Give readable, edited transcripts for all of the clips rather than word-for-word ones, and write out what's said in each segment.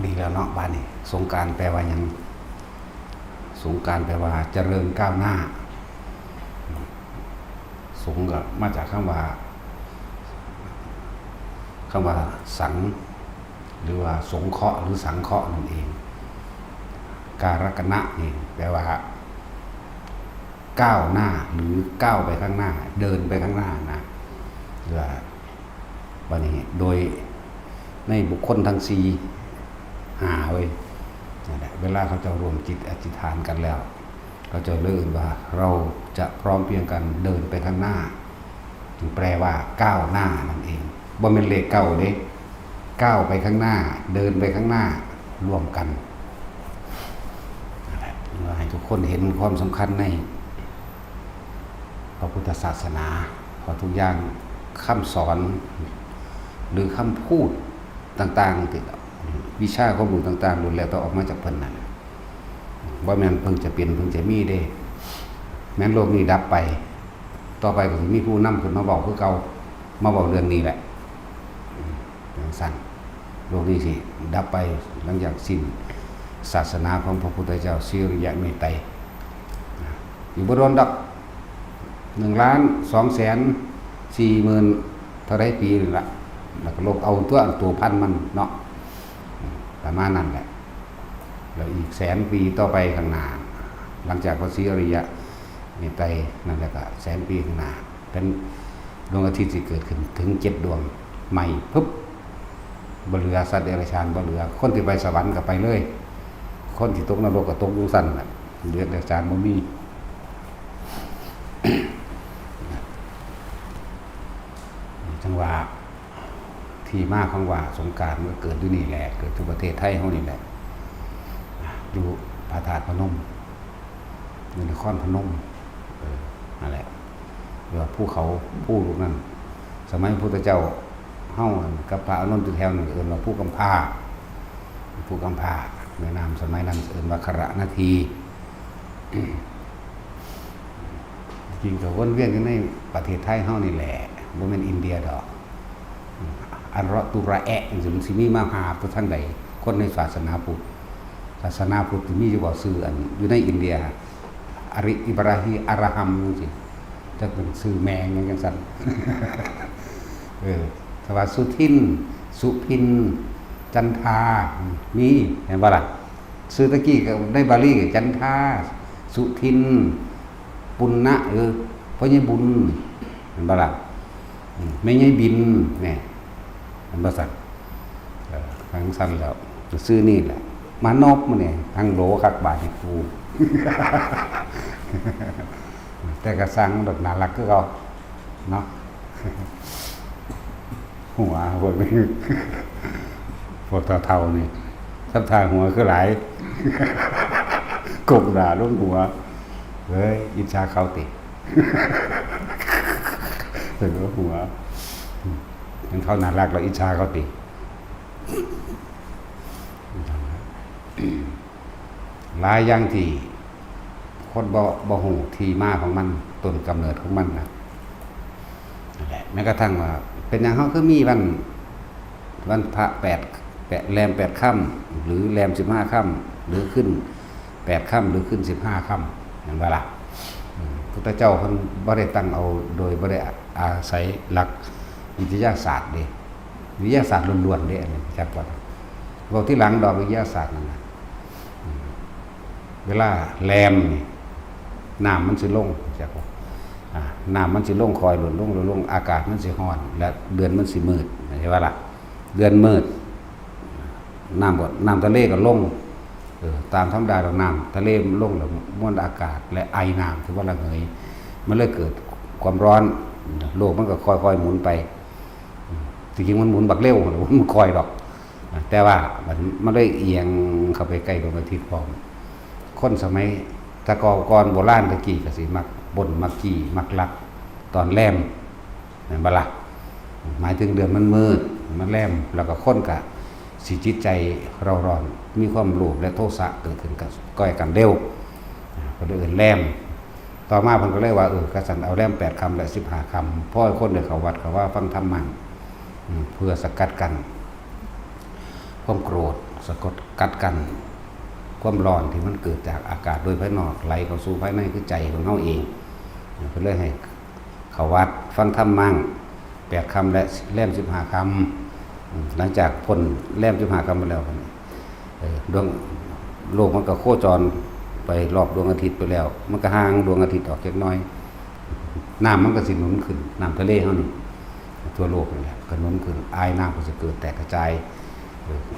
ดีแล้วเนาะบ้านนี้สงกรานต์แปลว่าหยังสงกรานต์แปลว่าเจริญก้าวหน้าสงก็มาจากคำว่าสังหรือว่าสงเคราะห์หรือสังเคราะห์นั่นเองการกณะนี่แปลว่าก้าวหน้าหรือก้าวไปข้างหน้าเดินไปข้างหน้านะหรือว่าวันนี้โดยในบุคคลทั้งสี่หาไว้เวลาเขาจะรวมจิตอธิษฐานกันแล้วเขาจะเลื่อนว่าเราจะพร้อมเพียงกันเดินไปข้างหน้าจึงแปลว่าก้าวหน้านั่นเองบ่เป็นเลขเก้าเด้ก้าวไปข้างหน้าเดินไปข้างหน้าร่วมกันเราให้ทุกคนเห็นความสำคัญในพระพุทธศาสนาเพราะทุกอย่างคำสอนหรือคำพูดต่างๆติดวิชาข้อมูลต่างๆล้วนแล้วต้องออกมาจากเพิ่นนั่นว่าแม่นเพิ่งจะเปลี่ยนเพิ่งจะมีได้แม้นโลกนี้ดับไปต่อไปก็จะมีผู้นำขึ้นมาบอกคือเก่ามาบอกเรื่องนี้แหละอย่างสั้นโลกนี้สิดับไปหลังจากสิ้นศาสนาของพระพุทธเจ้าสิริยะเมตไตรอยู่บ่โดนดอก1,240,000เท่าไรปีนี่ล่ะแล้วก็โลกเอาตัวพันมันเนาะประมาณนั้นแหละแล้วอีก100,000 ปีต่อไปข้างหน้าหลังจากพระศรีอริยะเมตไตรนั่นแหละก็100,000 ปีข้างหน้าเป็นดวงอาทิตย์ที่เกิดขึ้นถึง7 ดวงใหม่ปุ๊บบ่เหลือสัตว์เดรัจฉานบ่เหลือคนที่ไปสวรรค์ก็ไปเลยคนที่ตกนรกก็ตกอยู่สั่นน่ะเหลือเดรัจฉานบ่มีจังหวะที่มาของว่าสงกรานต์ก็เกิดที่นี่แหละเกิดที่ประเทศไทยเฮานี่แหละอยู่พระธาตุพนมอยู่นครพนมนั่นแหละหรือว่าภูเขาผู้ลูกนั้นสมัยพระพุทธเจ้าเฮากับพระอานนท์อยู่แถวนึงเอิ้นว่าผู้กำพร้าแม่น้ำสมัยนั้นเอิ้นว่าขระนาทีจริงก็วนเวียนอยู่ในประเทศไทยเฮานี่แหละบ่แม่นอินเดียดอกอันรอตุระแอะจังสิมีมาหาตัวทั้งใดคนในศาสนาพุทธที่มีอยู่บ่ชื่ออันอยู่ในอินเดียอิบราฮิมอะราฮัมจังซี่จักเป็นชื่อแมงจังซั่นสวัสดิ์สุทินสุพินจันทามีเห็นบ่ล่ะชื่อตะกี้ก็ในบาลีก็จันทาสุทินปุณณะพ่อใหญ่บุญเห็นบ่ล่ะแม่ใหญ่บินแน่มันบ่สั่นทางสั่นแล้วซื้อนี่แหละมานบมื้อนี่ทางโหลคักบาทให้กูแต่ก็สร้างดอกน่ารักคือเก่าเนาะหัวพวกนี้พวกเฒ่าๆนี่ทับทางหัวคือหลายกบด่าลงหัวเฮ้ยอิจฉาเขาติถึงหัวมันเขาน่ารักเราอิจฉาเขาติหลายอย่างที่คนบ่ฮู้ที่มาของมันต้นกำเนิดของมันนะนั่นแหละแม้กระทั่งว่าเป็นอย่างเฮาคือมีวันพระแรม8 ค่ำหรือแรม15 ค่ำหรือขึ้น8 ค่ำหรือขึ้น15 ค่ำอย่างว่าล่ะพุทธเจ้าเพิ่นบ่ได้ตั้งเอาโดยบ่ได้อาศัยหลักวิทยาศาสตร์เด้วิทยาศาสตร์ล้วนๆเด้อันนี้จักว่าเว้าที่หลังดอกวิทยาศาสตร์นั่นน่ะเวลาแรมนี่น้ำมันสิลงจักว่าน้ำมันสิลงคอยหล่นลงอากาศมันสิร้อนและเดือนมันสิมืดใช่ป่ะล่ะเดือนมืดน้ำทะเลก็ลงตามธรรมดาของน้ำทะเลมันลงแล้วมวลอากาศและไอน้ำที่ว่าระเหยมันเลยเกิดความร้อนโลกมันก็ค่อยๆหมุนไปจริงๆมันหมุนบักเร็วหรือมันค่อยดอกแต่ว่ามันเลยเอียงเข้าไปใกล้ดวงอาทิตย์พร้อมคนสมัยตะก่อนโบราณตะกี้ก็สิมักบ่นมักกี้มักลักตอนแรมเห็นบ่ล่ะหมายถึงเดือนมันมืดมันแรมแล้วก็คนก็สิจิตใจเราร้อนมีความโลภและโทสะเกิดขึ้นกับก้อยกันเร็วก็เลยแรมต่อมาเพิ่นก็เลยว่ากษัตริย์เอาแรม8 ค่ำและ15 ค่ำเพราะคนได้เข้าวัดเขาว่าฟังธรรมะเพื่อสกัดกั้นความโกรธ สะกดกัดกันความร้อนที่มันเกิดจากอากาศโดยภายนอกไหลเข้าสู่ภายในคือใจของเราเองเพื่อให้เขาวัดฟังธรรมมั่ง8 คำและแล่ม15 คำหลังจากพ้นแล่ม15 คำไปแล้วดวงโลกมันก็โคจรไปรอบดวงอาทิตย์ไปแล้ว มันก็ห่างดวงอาทิตย์ออกเล็กน้อยน้ำมันก็สิหนุนขึ้นน้ำทะเลเท่านี้ทั่วโลกนี่แหละก็หนุนขึ้นไอน้ำก็จะเกิดแตกกระจาย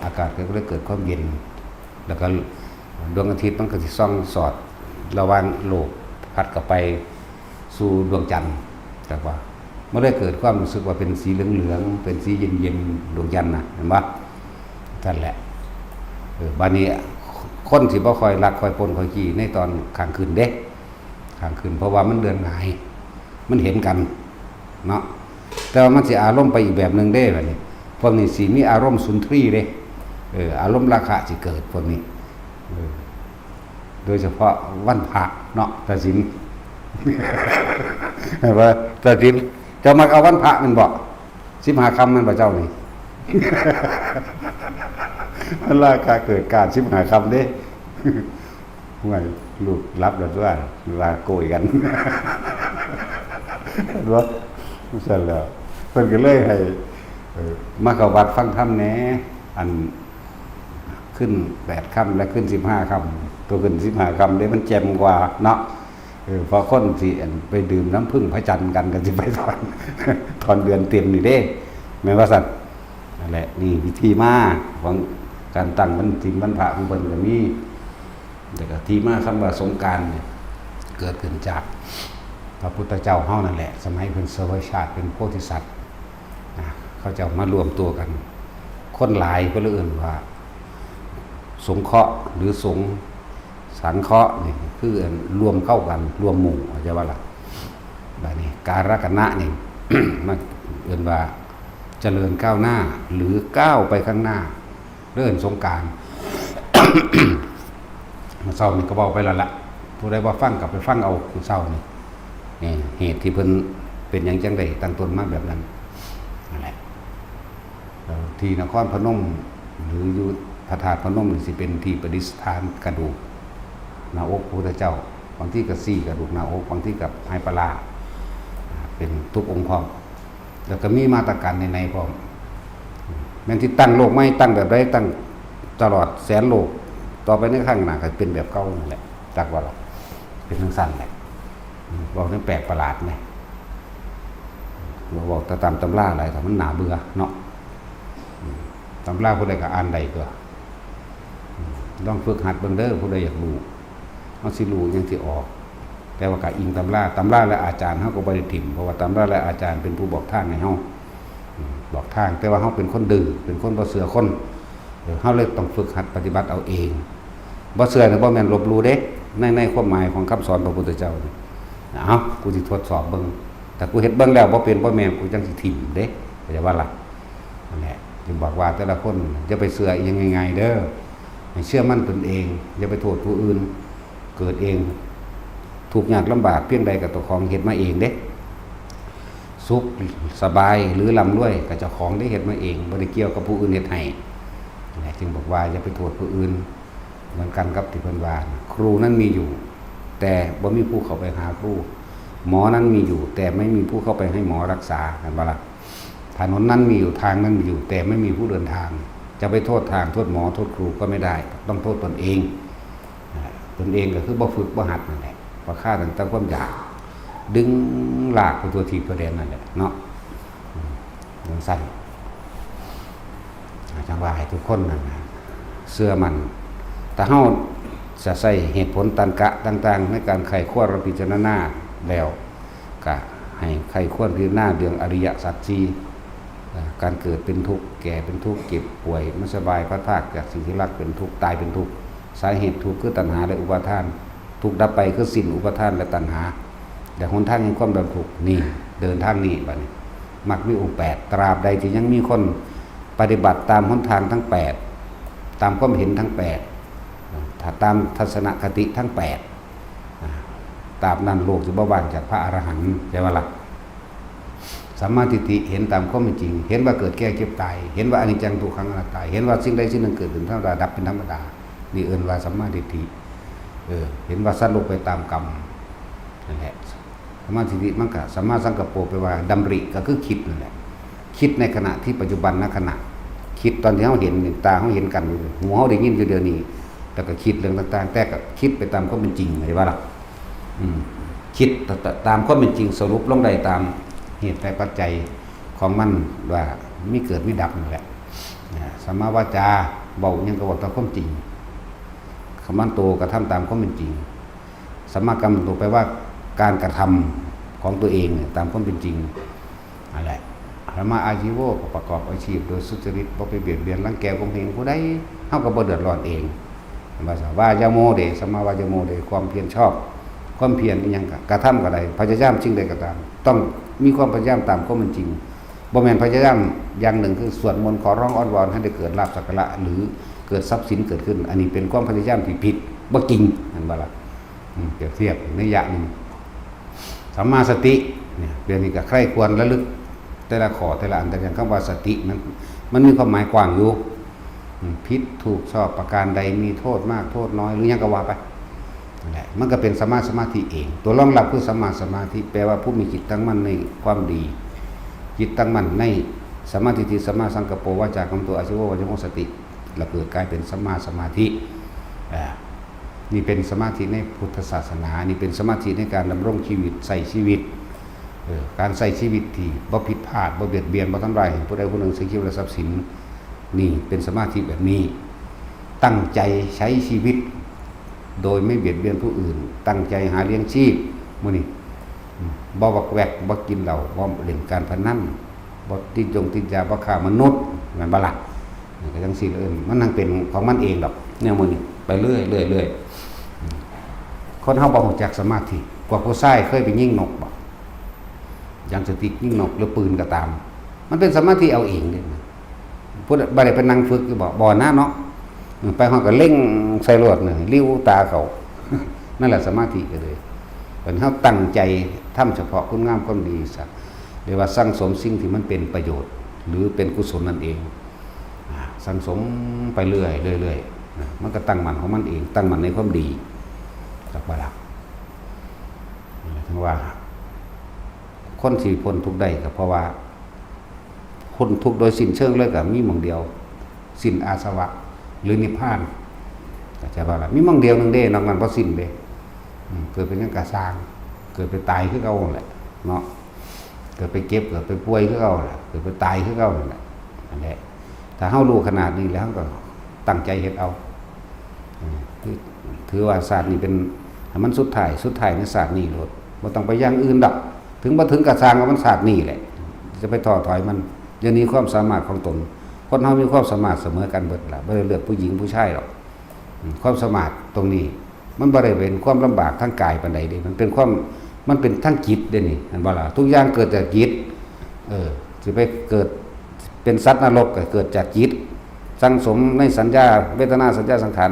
อากาศก็เลยเกิดความเย็นแล้วก็ดวงอาทิตย์มันก็จะส่องสอดระหว่างโลกพัดกลับไปสู่ดวงจันทร์แต่ว่าไม่ได้เกิดความรู้สึกว่าเป็นสีเหลืองๆเป็นสีเย็นๆดวงจันทร์นะเห็นปะนั่นแหละบ้านนี้คนที่บ่คอยรักคอยปนคอยขี่ในตอนข้างคืนเด็กข้างคืนเพราะว่ามันเดือนหงายมันเห็นกันเนาะแต่ว่ามันสิอารมณ์ไปอีกแบบนึงได้แบบนี้พวกนี้สิมีอารมณ์สุนทรีย์เด้อารมณ์ราคะสิเกิดพวกนี้โดยเฉพาะวันพระเนาะตัดสิน ว่าตัดสินจะมาเอาวันพระมันบอก15 คำมันบ่เจ้านี่ มันราคาเกิดการ15 คำเด้ ห่วยลูกรับแล้วด้วยลาโกยกัน ว่าเสร็จแล้วเพิ่นก็เลยให้มาเข้าวัดฟังธรรมแหน่อันขึ้น8 คำและขึ้น15 คำตัวขึ้น15 คำเด้มันแจ่มกว่าเนาะพอคนสิไปดื่มน้ำผึ้งพระจันทร์กันสิไปถอน ถอนเดือนเต็มนี่เด้แม่ว่าซั่นนั่นแหละนี่วิธีมาของการตั้งวันศีลวันพระของเพิ่นก็มีแต่ก็ที่มาคำว่าสงกรานต์เนี่ยเกิดขึ้นจากพระพุทธเจ้าเฮานั่นแหละสมัยเพิ่นเสวยชาติเป็นโพธิสัตว์นะเขาจะมารวมตัวกันคนหลายก็เลยเอิ้นว่าสงเคราะห์หรือสงสังเคราะห์นี่คือรวมเข้ากันรวมหมู่เข้าใจว่าล่ะแบบนี้การกณะนี่ มันเอิ้นว่าเจริญก้าวหน้าหรือก้าวไปข้างหน้าเรื่องสงกรานต์ มาเศร้านี่ก็บอกไปแล้วละผู้ใดว่าฟังกลับไปฟังเอาผู้เศร้านี่เหตุที่เพิ่นเป็นอย่างจังไดตั้งต้นมาแบบนั้นนั่นแหละที่นครพนมหรืออยู่พระธาตุพนมนี่สิเป็นที่ประดิษฐานกระดูกหน้าอกพระพุทธเจ้าบางที่ก็ซี่กระดูกหน้าอกบางที่กับไฮปลาเป็นทุกองค์พร้อมแล้วก็มีมาตรการในพร้อมแม้ที่ตั้งโลกไม่ตั้งแบบใดตั้งตลอดแสนโลกต่อไปในข้างหน้าก็เป็นแบบเก่านั่นแหละจักว่าล่ะเป็นทั้งสั้นแหละบอกถึงแปลกประหลาดไหมเราบอกตามตำราอะไรแต่มันหนาเบื่อเนาะตำราผู้ใดก็อ่านใดก็ลองฝึกหัดเบิ่งเด้อผู้ใดอยากรู้เอาสิรู้ยังสิออกแต่ว่าก็อิงตำราและอาจารย์เฮาก็บ่ได้ถิ่มเพราะว่าตำราและอาจารย์เป็นผู้บอกทางให้เฮาบอกทางแต่ว่าเฮาเป็นคนดื้อเป็นคนบ่เชื่อคนเฮาเลยต้องฝึกหัดปฏิบัติเอาเองบ่เชื่อน่ะบ่แม่นลบหลู่เด้ในความหมายของคำสอนพระพุทธเจ้านี่เอากูสิทดสอบเบิ่งแต่กูเฮ็ดเบิ่งแล้วบ่เป็นบ่แม่นกูจังสิถิ่มเด้เข้าใจว่าล่ะนั่นแหละจึงบอกว่าแต่ละคนอย่าไปเชื่ออีหยังง่ายๆเด้อให้เชื่อมั่นตนเองอย่าไปโทษผู้อื่นเกิดเองทุกข์ยากลำบากเพียงใดก็ตัวของเฮ็ดมาเองเด้สุขสบายหรือร่ำรวยก็เจ้าของได้เฮ็ดมาเองบ่ได้เกี่ยวกับผู้อื่นเฮ็ดให้จึงบอกว่าอย่าไปโทษผู้อื่นเหมือนกันกับที่เพิ่นว่าครูนั้นมีอยู่แต่บ่มีผู้เข้าไปหาครูหมอนั้นมีอยู่แต่ไม่มีผู้เข้าไปให้หมอรักษากันบ่ล่ะถนนนั้นมีอยู่ทางนั้นมีอยู่แต่ไม่มีผู้เดินทางจะไปโทษทางโทษหมอโทษครูก็ไม่ได้ต้องโทษตนเองตนเองก็คือบ่ฝึกบ่หัดนั่นแหละบ่ฆ่าตั้งแต่ความอยากดึงลากไปตัวทีตัวแดนนั่นแหละเนาะมันสั้นจังว่าให้ทุกคนนั่นนะเชื่อมันแต่เฮาจะใส่เหตุผลตันกะต่างๆในการไขข้อระพิจารณาแล้วก็ให้ไขข้อพิจารณาเรื่องอริยสัจสี่การเกิดเป็นทุกข์แก่เป็นทุกข์เจ็บป่วยไม่สบายพระธาตุจากสิ่งที่รักเป็นทุกข์ตายเป็นทุกข์สาเหตุทุกข์คือตัณหาและอุปาทานทุกข์ดับไปคือสิ้นอุปาทานและตัณหาแต่หนทางแห่งความดับทุกข์นี่เดินทางนี้บัดนี้มรรคมีองค์8ตราบใดที่ยังมีคนปฏิบัติตามหนทางทั้ง8ตามความเห็นทั้ง8ถ้าตามทัศนคติทั้ง8ตราบนั้นโลกจะบ่ว่างจากพระอรหันต์ใช่ไหมล่ะ สัมมาทิฏฐิเห็นตามความเป็นจริงเห็นว่าเกิดแก่เก็บตายเห็นว่าอนิจจังทุกขังอนัตตาเห็นว่าสิ่งใดสิ่งหนึ่งเกิดเป็นธรรมดาดับเป็นธรรมดานี่เอิ้นว่าสัมมาทิฏฐิเห็นว่าสัตว์โลกไปตามกรรมนั่นแหละสัมมาทิฏฐิมันก็สัมมาสังกัปโปแปลว่าดำริก็คือคิดนั่นแหละคิดในขณะที่ปัจจุบันณขณะคิดตอนที่เราเห็นตาเราเห็นกันหูเราได้ยินอยู่เดี๋ยวนี้แล้วก็คิดเรื่องต่างๆแต่ก็คิดไปตามความเป็นจริงเห็นว่าล่ะคิดตามความเป็นจริงสรุปลงได้ตามเหตุและปัจจัยของมันว่ามีเกิดมีดับนั่นแหละสัมมาวาจาเบายังก็บอกตามความจริงคำมันโตกระทำตามความเป็นจริงสัมมากรรมโตแปลว่าการกระทำของตัวเองตามความเป็นจริงอะไรธรรมะอาชีโวประกอบอาชีพโดยสุจริตบ่ไปเบียดเบียนรังแกข่มเหงผู้ใดเฮาก็บ่เดือดร้อนเองภาษาวายโมเดสัมมาวายโมเดความเพียรชอบความเพียรอีหยังกระทำก็ได้พยายามสิ่งใดก็ตามต้องมีความพยายามตามความเป็นจริงบ่แม่นพยายามอย่างหนึ่งคือสวดมนต์ขอร้องอ้อนวอนให้ได้เกิดลาภสักการะหรือเกิดทรัพย์สินเกิดขึ้นอันนี้เป็นความพยายามที่ผิดบ่จริงนั่นบ่ล่ะเปรียบเทียบในอย่างนึงสัมมาสติเนี่ยเรื่องนี้ก็ใคร่ควรระลึกแต่ละข้อแต่ละอันแต่อย่างคำว่าสติมันมีความหมายกว้างอยู่ผิดถูกชอบประการใดมีโทษมากโทษน้อยหรือยังก็ว่าไปนั่นแหละมันก็เป็นสมาธิเองตัวรองรับคือสัมมาสมาธิแปลว่าผู้มีจิตตั้งมั่นในความดีจิตตั้งมั่นในสัมมาทิฏฐิสัมมาสังกัปโปวาจาของตัวอาชีวะวัจโมสติแล้วเกิดกลายเป็นสัมมาสมาธินี่เป็นสมาธิในพุทธศาสนานี่เป็นสมาธิในการดำรงชีวิตใส่ชีวิตการใส่ชีวิตที่บ่ผิดพลาดบ่เบียดเบียนบ่ทำลายผู้ใดผู้หนึ่งสิ่งชีวิตและทรัพย์สินนี่เป็นสมาธิแบบนี้ตั้งใจใช้ชีวิตโดยไม่เบียดเบียนผู้อื่นตั้งใจหาเลี้ยงชีพมื้อนี้บ่วักแวกบ่กินเหล้าบ่เล่นการพนันบ่ติดยาบ่ฆ่ามนุษย์แม่นบ่ล่ะก็จังซี่เลยมันนั่งเป็นของมันเองดอกแนวมื้อนี้ไปเรื่อยคนเฮาบ่รู้จักสมาธิกว่าผู้ชายเคยไปยิงนกบ่อย่างสติกยิงนกหรือปืนก็ตามมันเป็นสมาธิเอาเองเด้ผู้บ่ได้ไปนั่งฝึกอยู่บ่หน้าเนาะไปเฮาก็เล็งใส่รถนี่ลิ้วตาเขานั่นแหละสมาธิก็เลยเป็นเฮาตั้งใจทำเฉพาะคุณงามความดีซะเรียกว่าสร้างสมสิ่งที่มันเป็นประโยชน์หรือเป็นกุศลนั่นเองสร้างสมไปเรื่อยมันก็ตั้งมั่นของมันเองตั้งมั่นในความดีจักบ่ล่ะถึงว่าคนที่พ้นทุกข์ได้ก็เพราะว่าพ้นทุกข์โดยสิ้นเชิงเลยก็มีหม่องเดียวสิ้นอาสวะหรือนิพพานก็จะว่าล่ะมีหม่องเดียวนึงเด้นอกนั้นบ่สิ้นเด้เกิดเป็นจังกะสร้างเกิดไปตายคือเก่าแหละเนาะเกิดไปเก็บเกิดไปป่วยคือเก่าแหละเกิดไปตายคือเก่านั่นแหละนั่นแหละถ้าเฮารู้ขนาดนี้แล้วก็ตั้งใจเฮ็ดเอาถือว่าศาสตร์นี้เป็นมันสุดท้ายในศาสตร์นี้โลดบ่ต้องไปอย่างอื่นดอกถึงบ่ถึงกะสร้างก็มันศาสตร์นี้แหละจะไปท้อถอยมันอย่างนี้ความสามารถของตนคนเฮามีความสามารถเสมอกันเบิดล่ะบ่ได้เลือกผู้หญิงผู้ชายหรอกความสามารถตรงนี้มันบ่ได้เป็นความลำบากทางกายปานใดเด้มันเป็นทางจิตเด้นี่อันบ่ล่ะทุกอย่างเกิดจากจิตสิไปเกิดเป็นสัตว์นรกก็เกิดจากจิตสังสมในสัญญาเวทนาสัญญาสังขาร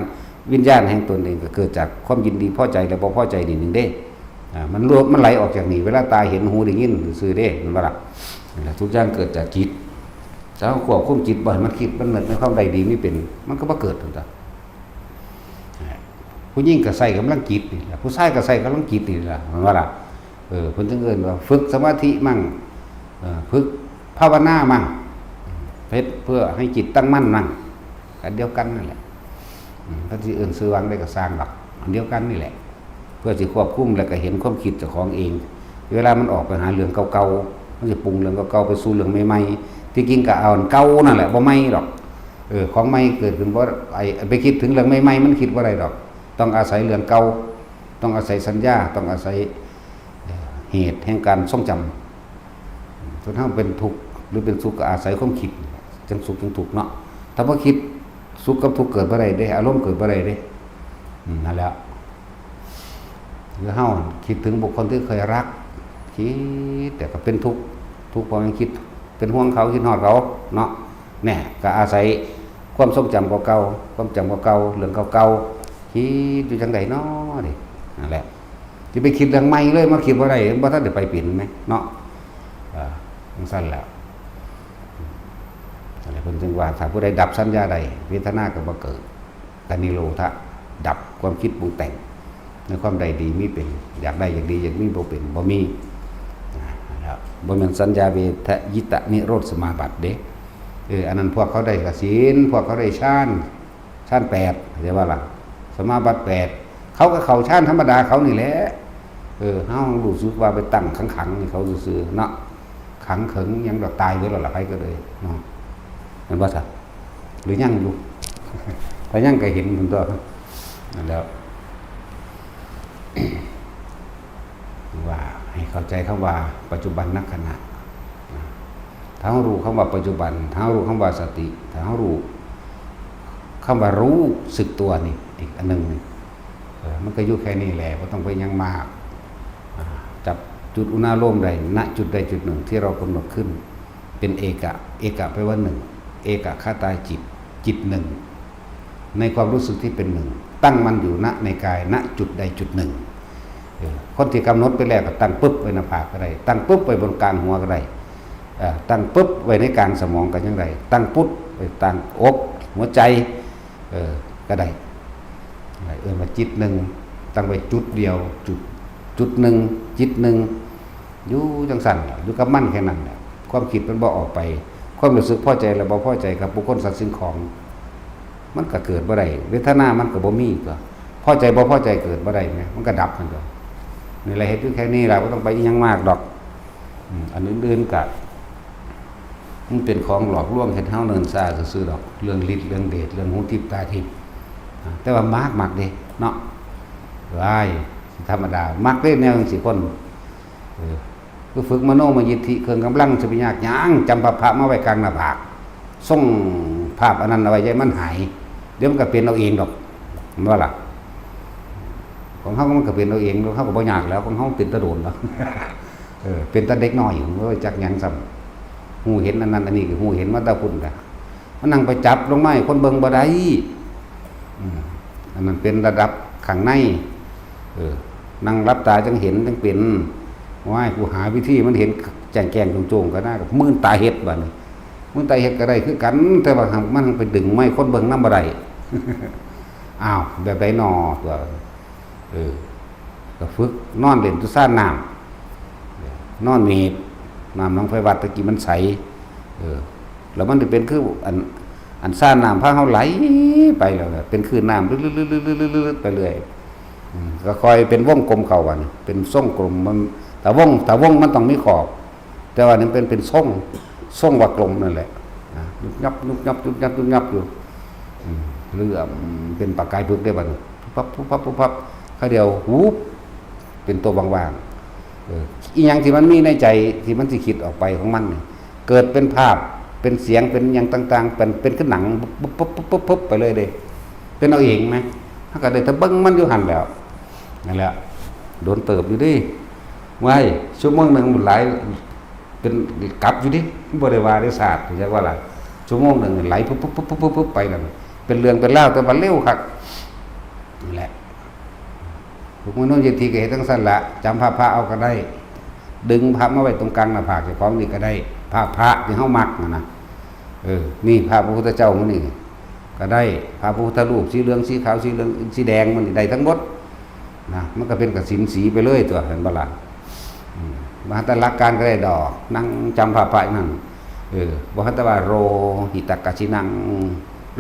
วิญญาณแห่งตนเองก็เกิดจากความยินดีพอใจและบ่พอใจนี่นึงเด้มันไหลออกจากนี่เวลาตาเห็นหูได้ยินซื่อเด้มันบ่ล่ะนั่นแหละทุกอย่างเกิดจากจิตถ้าควบคุมจิตบ่ให้มันคิดมันในความใดดีไม่เป็นมันก็บ่เกิดถูกต้องผู้หญิงก็ใส่กำลังจิตนี่ล่ะผู้ชายก็ใส่กำลังจิตนี่ล่ะมันว่าล่ะเพิ่นจึงเอิ้นว่าฝึกสมาธิมั่งฝึกภาวนามั่งเพื่อให้จิตตั้งมั่นมั่งอันเดียวกันนั่นแหละถ้าสิเอิ้นชื่อวางได้ก็สร้างดอกอันเดียวกันนี่แหละเพื่อสิควบคุมแล้วก็เห็นความคิดเจ้าของเองเวลามันออกไปหาเรื่องเก่าๆมันสิปรุงเรื่องเก่าๆไปสู่เรื่องใหม่ๆที่จริงก็เอาเก่านั่นแหละบ่ใหม่ดอกของใหม่เกิดขึ้นบ่ไปคิดถึงเรื่องใหม่ๆมันคิดบ่ได้ดอกต้องอาศัยเรื่องเก่าต้องอาศัยสัญญาต้องอาศัยเหตุแห่งการทรงจำจนทั้งเป็นทุกข์หรือเป็นสุขก็อาศัยความคิดจังสุขจังทุกข์เนาะถ้าบ่คิดสุขกับทุกข์เกิดบ่ได้เด้อารมณ์เกิดบ่ได้เด้นั่นแหละคือเฮาคิดถึงบุคคลที่เคยรักคิดแต่ก็เป็นทุกข์เพราะมันคิดเป็นห่วงเขาคิดฮอดเขาเนาะแน่ก็อาศัยความทรงจำเก่าๆความจำเก่าๆเรื่องเก่าๆคิดอยู่จังได๋เนาะนี่นั่นแหละสิไปคิดเรื่องใหม่เลยมาคิดบ่ได้บ่ทันได้ไปเปลี่ยนมั้ยเนาะ ทั้งสั้นแล้วอะไรเพิ่นจึงว่าถ้าผู้ใดดับสัญญาใดเวทนาก็บ่เกิดกนิโรธะดับความคิดปรุงแต่งในความใดดีมีเป็นอยากได้อยากดีอยากมีบ่เป็นบ่มีแล้วบ่แม่นสัญญาเวทยิตะนิโรธสมาบัติเด้อันนั้นพวกเขาได้กสิณพวกเขาได้ฌาน8เรียกว่าล่ะสมาบัติ8เขาก็เข้าฌานธรรมดาเขานี่แหละเฮารู้สึกว่าไปตั้งขังๆนี่เขาซื่อๆเนาะขังเขิงยังดอกตายไว้แล้วล่ะไปก็เลยเนาะเห็นบ่ซะหรือยังอยู่ถ้ายังก็เห็นมันตัวนั่นแล้วว่าให้เข้าใจคำว่าปัจจุบันนักขณะถ้าเรารู้คำว่าปัจจุบันถ้าเรารู้คำว่าสติถ้าเรารู้คำว่ารู้สึกตัวนี่อีกอันหนึ่งมันก็อยู่แค่นี้แหละไม่ต้องไปยังมากจับจุดอุณาโลมใดณจุดใดจุดหนึ่งที่เรากำหนดขึ้นเป็นเอกะแปลว่าหนึ่งเอกะคตาจิตหนึ่งในความรู้สึกที่เป็นหนึ่งตั้งมันอยู่ณในกายณจุดใดจุดหนึ่งคนที่กำหนดไปแล้วก็ตั้งปุ๊บไว้หน้าผากก็ได้ตั้งปุ๊บไว้บนกลางหัวก็ได้ตั้งปุ๊บไว้ในกลางสมองก็ยังได้ตั้งปุ๊บไว้ตั้งอกหัวใจก็ได้มาจิตหนึ่งตั้งไว้จุดเดียวจุดหนึ่งจิตหนึ่งอยู่จังสั่นอยู่กับมั่นแค่นั้นแหละความคิดมันบ่ออกไปความรู้สึกพอใจและบ่พอใจกับบุคคลสัตว์สิ่งของมันก็เกิดบ่ได้เวทนามันก็บ่มีก็พอใจบ่พอใจเกิดบ่ได้ไงมันก็ดับมันก็นี่แหละเหตุแค่นี้เราก็ต้องไปยังมากดอกอันอื่นๆก็มันเป็นของหลอกลวงเฮ็ดเฮาเนินซ่าซื่อๆดอกเรื่องฤทธิ์เรื่องเดชเรื่องหูทิพย์ตาทิพย์แต่ว่ามากเด้เนาะว้ายธรรมดามักเด้แนวจังซี่คนคือฝึกมโนมยิทธิเครื่องกำลังสิไปยากหยังจำพระมาไว้กลางหน้าผากส่งภาพอันนั้นเอาไว้ใจมันหายเดี๋ยวมันก็เป็นเอาเองดอกมันว่าล่ะของเฮามันก็เป็นเอาเองเฮาก็บ่ยากแล้วของเฮาเป็นตะโดนแล้วเป็นตะเด็กน้อยบ่จักหยังซ้ำหูเห็นอันนั้นอันนี้ก็หูเห็นมาแตะพุ่นล่ะมันนั่งไปจับลงไม้คนเบิ่งบ่ได้อันนั้นเป็นระดับข้างในนั่งรับตาจังเห็นจังเป็นว่าให้กูหาวิธีมันเห็นแจ้งแกงโจงๆก็ได้กับมื่นตาเฮ็ดบัดนี้มื่นตาเฮ็ดก็ได้คือกันแต่ว่ามันไปดึงไม้คนเบิ่งนำบ่ได้อ้าวแบบใดนอตัวก็ฝึกนอนเล่นตุซ่านน้ำนอนเมฆน้ำหนองไฟวัดตะกี้มันใสแล้วมันจะเป็นคืออันซ่านน้ำพาเฮาไหลไปแล้วเป็นคือน้ำลึดๆๆๆไปเรื่อยก็คอยเป็นวงกลมเข้าวันเป็นทรงกลมมันแต่วงมันต้องมีขอบแต่ว่านี่เป็นทรงว่ากลมนั่นแหละยุบยับอยู่เรื่องเป็นปากกายพึกได้บัดปั๊บเขาเดียวหูเป็นตัวว่างๆอีหยังที่มันมีในใจที่มันสิคิดออกไปของมันเกิดเป็นภาพเป็นเสียงเป็นอย่างต่างๆเป็นขึ้นหนังปุ๊บไปเลยเด้เป็นเอาเองไหมถ้าก็ได้ถ้าเบิ่งมันอยู่หั่นแล้วนั่นแหละโดนเติบอยู่ดิไว้ชั่วโมงนึงหลายเป็นกลับอยู่ดิบ่ได้ว่าได้ศาสตร์จักว่าล่ะชั่วโมงนึงไหลปุ๊บไปนั่นเป็นเรื่องเป็นเล่าแต่ว่าเร็วคักนี่แหละพวกมนุษย์ยิทธิก็เฮ็ดจังซั่นล่ะจำพระเอาก็ได้ดึงพระมาไว้ตรงกลางหน้าผากเจ้าของนี่ก็ได้พระที่เฮามักนะนี่พระพุทธเจ้ามื้อนี้ก็ได้พระพุทธรูปสีเหลืองสีขาวสีเหลืองสีแดงมันได้ทั้งหมดนะมันก็เป็นกสิณสีไปเลยตัวเห็นบ่ล่ะบ่ฮัตหลักการก็ได้ดอกนั่งจำพระนั่นบ่ฮัตว่าโรหิตกสินัง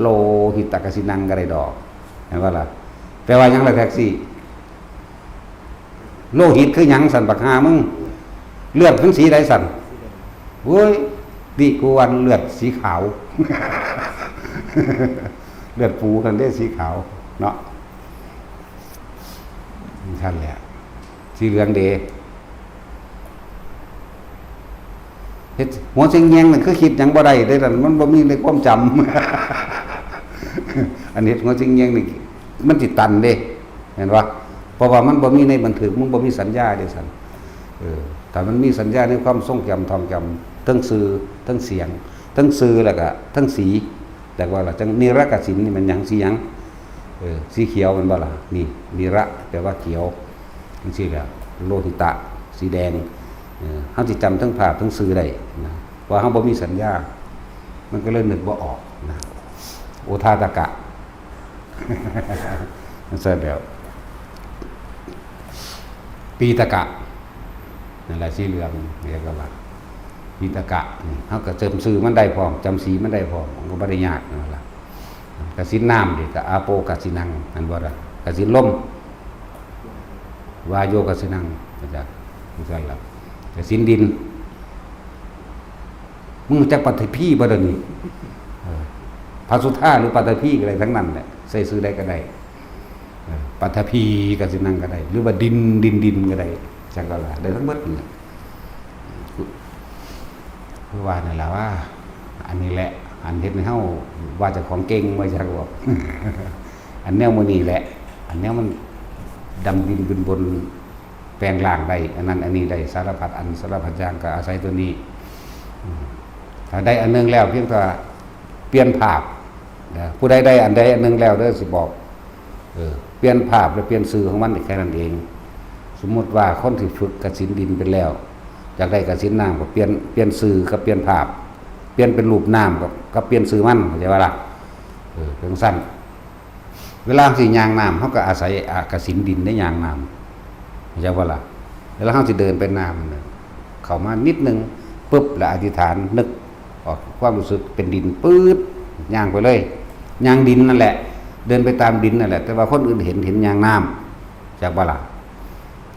โลหิตกสินังก็ได้ดอกเห็นบ่ล่ะแปลว่าหยังล่ะแท็กซี่โลหิตคือหยังสั่นบักหามึงเลือดเป็นสีใดสั่นโว้ยดิกูวันเลือดสีขาวเลือดปูกันได้สีขาวเนาะท่านแหละสีเหลืองเดเฮ็ดหัวเสียงแยงนั่นคือคิดหยังบ่ได้ได้นั่นมันบ่มีในความจำอันนี้หัวเสียงแยงนี่มันสิตันเด้เห็นบ่เพราะว่ามันบ่มีในบันทึกมึงบ่มีสัญญาเด้ซั่นแต่มันมีสัญญาในความทรงจำท่องจำทั้งสื่อทั้งเสียงทั้งสื่อแล้วก็ทั้งสีแต่ว่าล่ะจังนิรกสิณนี่มันหยังสีหยังสีเขียวมันบ่ล่ะนี่นิระแปลว่าเขียวจังซี่แหละโลหิตะสีแดง เฮาสิจำทั้งภาพทั้งสื่อได้นะว่าเฮาบ่มีสัญญามันก็เลยนึกบ่ออกนะโอทาตกะ นั่นแสดงแล้วปีตกะนั่นแหละสีเหลืองเรียกว่าปีตกะนี่เฮาก็จำสื่อมันได้พร้อมจำสีมันได้พร้อมมันก็บ่ได้ยากนั่นล่ะกสินน้ำดิก็อาโปกสินังนั่นบ่ล่ะกสินลมวาโยกสินังก็จะคือกันล่ะกสินดินมึงจักปฏิพีบ่เดี๋ยวนี้พระสุธาหรือปฏิพีก็ได้ทั้งนั้นแหละใส่ซื้อได้ก็ได้ปฐพีกสินังก็ได้หรือว่าดินก็ได้จังก็ล่ะได้ทั้งหมดนี่คือว่านั่นล่ะว่าอันนี้แหละอันเฮ็ดให้เฮาว่าเจ้าของเก่งว่าจักบอก อันแนวมื้อนี้แหละอันแนวมันดำดินขึ้นบนแปลงล่างได้อันนั้นอันนี้ได้สารพัดอันสารพัดอย่างก็อาศัยตัวนี้ถ้าได้อันนึงแล้วเพียงแต่เปลี่ยนภาพนะผู้ใดได้อันใดอันนึงแล้วเด้อสิบอกเปลี่ยนภาพและเปลี่ยนสื่อของมันแค่นั้นเองสมมุติว่าคนที่ฝึกกสิณดินไปแล้วอยากได้กสิณน้ำก็เปลี่ยนสื่อกับเปลี่ยนภาพเปลี่ยนเป็นรูปน้ำกับเปลี่ยนสื่อมันเข้าใจว่าล่ะเพียงสั้นเวลาสิยางน้ำเขาก็อาศัยกสิณดินได้ยางน้ำเข้าใจว่าล่ะเวลาเขาสิเดินไปน้ำเข้ามานิดนึงปุ๊บแล้วอธิษฐานนึกออกความรู้สึกเป็นดินปื๊ดย่างไปเลยย่างดินนั่นแหละเดินไปตามดินนั่นแหละแต่ว่าคนอื่นเห็นย่างน้ำจากบ่ล่ะ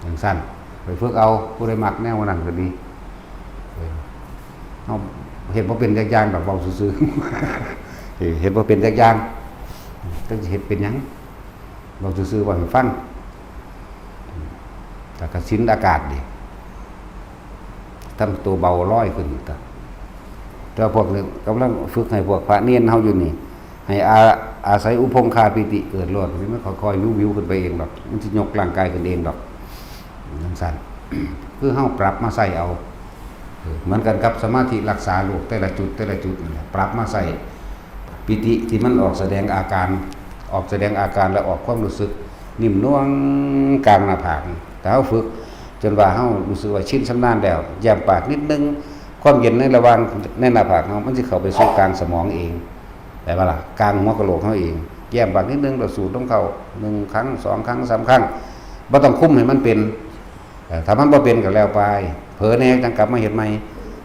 อย่างสั้นไปฝึกเอาผู้ใดมักแนวนั้นก็ดีเอาเห็นว่าเป็นยางๆแบบเบาซื่อๆเห็นว่าเป็นยางๆต้องเห็นเป็นยังเบาซื่อๆว่าให้ฟังแต่กสิณอากาศดิทำตัวเบาร้อยขึ้นแต่พวกนี้กำลังฝึกให้พวกพระเนียนเฮาอยู่นี่ให้อาศัยอุปงคาปิติเกิดรอดมันค่อยๆวิวขึ้นไปเองดอกมันสิยกร่างกายขึ้นเองดอกจังซั่นคือเฮาปรับมาใส่เอาเหมือนกันกับสมาธิรักษาโรคแต่ละจุดนี่แหละปรับมาใส่ปิติที่มันออกแสดงอาการและออกความรู้สึกนิ่มนวลกลางหน้าผากแต่เฮาฝึกจนว่าเฮารู้สึกว่าชินชำนาญแล้วแย้มปากนิดนึงความเย็นในระหว่างในหน้าผากเฮามันสิเข้าไปสู่กลางสมองเองได้ป่ะล่ะกลางหัวกะโหลกเฮาเองแย้มปากนิดนึงแล้วสูดลมเข้า1ครั้ง2ครั้ง3ครั้งบ่ต้องคุมให้มันเป็นถ้ามันบ่เป็นก็แล้วไปเผลอแน่จังกลับมาเฮ็ดใหม่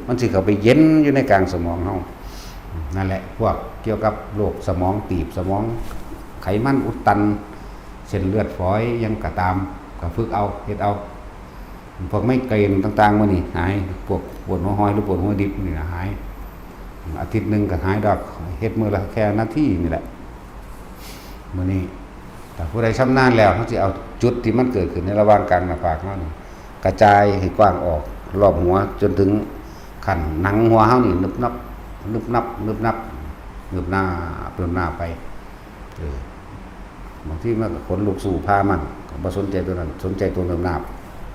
มันสิเข้าไปเย็นอยู่ในกลางสมองเฮานั่นแหละพวกเกี่ยวกับโรคสมองตีบสมองไขมันอุดตันเส้นเลือดฝอยยังก็ตามก็ฝึกเอาเฮ็ดเอาพวกไม่เกร็งต่างๆมื้อนี้หายพวกปวดหัวหอยหรือปวดหัวดิบนี่หายอาทิตย์นึงก็หายดอกเฮ็ดมื้อละแค่นาทีนี่แหละมื้อนี้แต่ผู้ใดชำนาญแล้วเขาสิเอาจุดที่มันเกิดขึ้นในระหว่างกลางหน้าผากเฮานี่กระจายให้กว้างออกรอบหัวจนถึงขั้นหนังหัวเฮานี่นึบนับไปบางทีมันก็ขนลุกสู่ผ้ามันก็บ่สนใจตัวนั้นสนใจตัวนึบนับ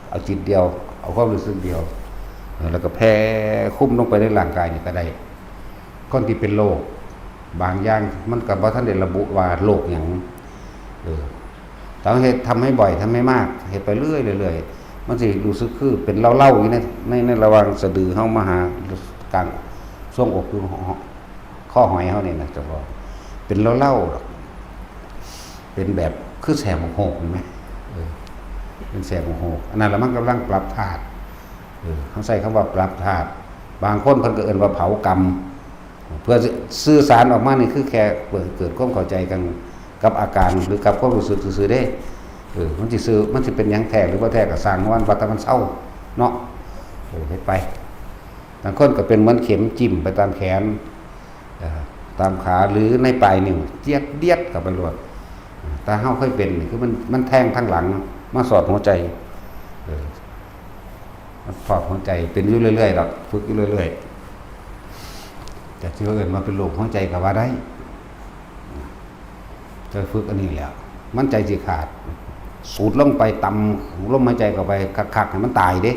เอาจิตเดียวเอาความรู้สึกเดียวแล้วก็แผ่คุ้มลงไปในร่างกายนี่ก็ได้คนที่เป็นโรคบางอย่างมันก็บ่ทันได้ระบุว่าโรคหยังต้องเฮ็ดทำให้บ่อยทำให้มากเฮ็ดไปเรื่อยๆมันสิรู้สึกคือเป็นเล่าๆอยู่ในระหว่างสะดือเฮามาหากลางช่วงอกคือข้อหอยเฮานี่นะจะบอกเป็นเล่าๆเป็นแบบคือแสบโหกเห็นมั้ยเป็นแสบโหกอันนั้นละมันกำลังปรับธาตุเขาใช้คำว่าปรับธาตุบางคนเพิ่นก็เอิ้นว่าเผากรรมเพื่อสื่อสารออกมานี่คือแค่เกิดความเข้าใจกันกับอาการหรือกับความรู้สึกซื่อๆได้มันสิเป็นหยังแท้หรือบ่แท้ก็สร้างว่าแต่มันเศร้าเนาะเฮ็ดไปบางคนก็เป็นเหมือนเข็มจิ้มไปตามแขนตามขาหรือในปลายนิ้วเจี๊ยดกับไปรวดแต่เฮาเคยเป็นนี่คือมันแทงทั้งหลังมาสอดหัวใจมันสอดหัวใจเป็นอยู่เรื่อยๆดอกฝึกอยู่เรื่อยๆแต่ที่ว่าเอิ้นว่าเป็นโรคหัวใจก็ว่าได้จะฝึกอันนี้แล้วมันใจสิขาดสูดลงไปต่ำลมหายใจเข้าไปคักๆให้มันตายเด้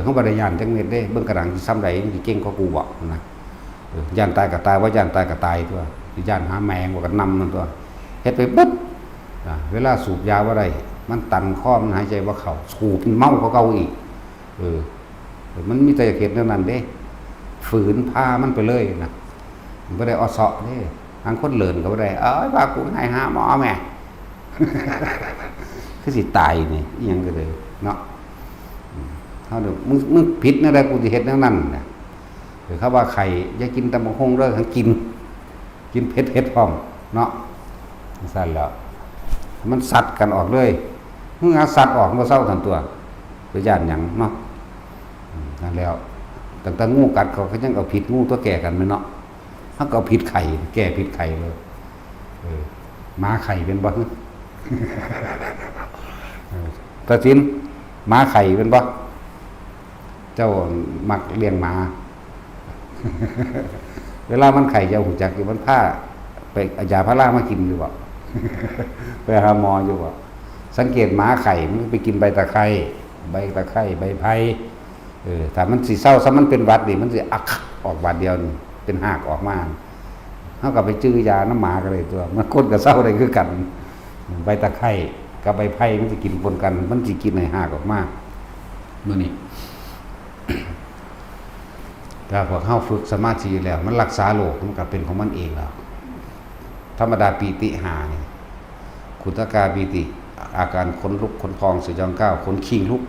เฮาบ่ได้ย่านจังเม็ดเด้เบิ่งกระดังสิซ้ำใดสิเก่งกว่ากูบ่นะย่านตายก็ตายว่าย่านตายก็ตายตัวสิย่านหาแมงว่าก็นำนั่นตัวเฮ็ดไปปึ๊บเวลาสูบยาบ่ได้มันตันคอมันหายใจบ่เข้าสูบเมาก็เก่าอีก มันมีแต่เฮ็ดแนวนั้นเด้ฝืนพามันไปเลยนะมันบ่ได้ออเซาะเด้ทางคนเลินก็บ่ได้เอ้ยพากูให้หาหมอแม่ คือสิตายนี่อีหยังก็เลยเนาะเฮาเด้อมึงผิดแนวใดกูสิเฮ็ดแนวนั้นน่ะหรือเขาว่าไข่อย่ากินตำบักหุ่งเด้อทั้งกินเผ็ดพร้อมเนาะสั่นแล้วมันสัดกันออกเลยมึงเอาสัดออกบ่เซาทั้งตัวไปย่านหยังเนาะนั่นแล้วตั้งแต่งูกัดเขายังเอาผิดงูตัวแก่กันแม่นเนาะเฮาก็เอาผิดไข่แก้ผิดไข่เลยหมาไข่เป็นบ่ตาสินหมาไข่เป็นบ่เจ้ามักเลี้ยงหมา เวลามันไข่เจ้าหูจักอยู่มันผ้าไปเอายาพารามากินอยู่บ่ ไปหาหมออยู่บ่สังเกตหมาไข่มันไปกินใบตะไคร้ใบไผ่ถ้ามันสิเศร้าซะมันเป็นหวัดนี่มันสิอักออกหวัดเดียวนี่เป็นหากออกมาเฮาก็ไปจื้อยาน้ำหมาก็เลยตัวมันคนก็เศร้าได้คือกันใบตะไคร้กับใบไผ่มันสิกินปนกันมันสิกินให้หากออกมามื้อนี้ ถ้าพวกเฮาฝึกสมาธิแล้วมันรักษาโรคมันก็เป็นของมันเองแล้วธรรมดาปีติหานี่ขุทกาปีติอาการขนลุกขนพองสยองก้าวขนขิงลุก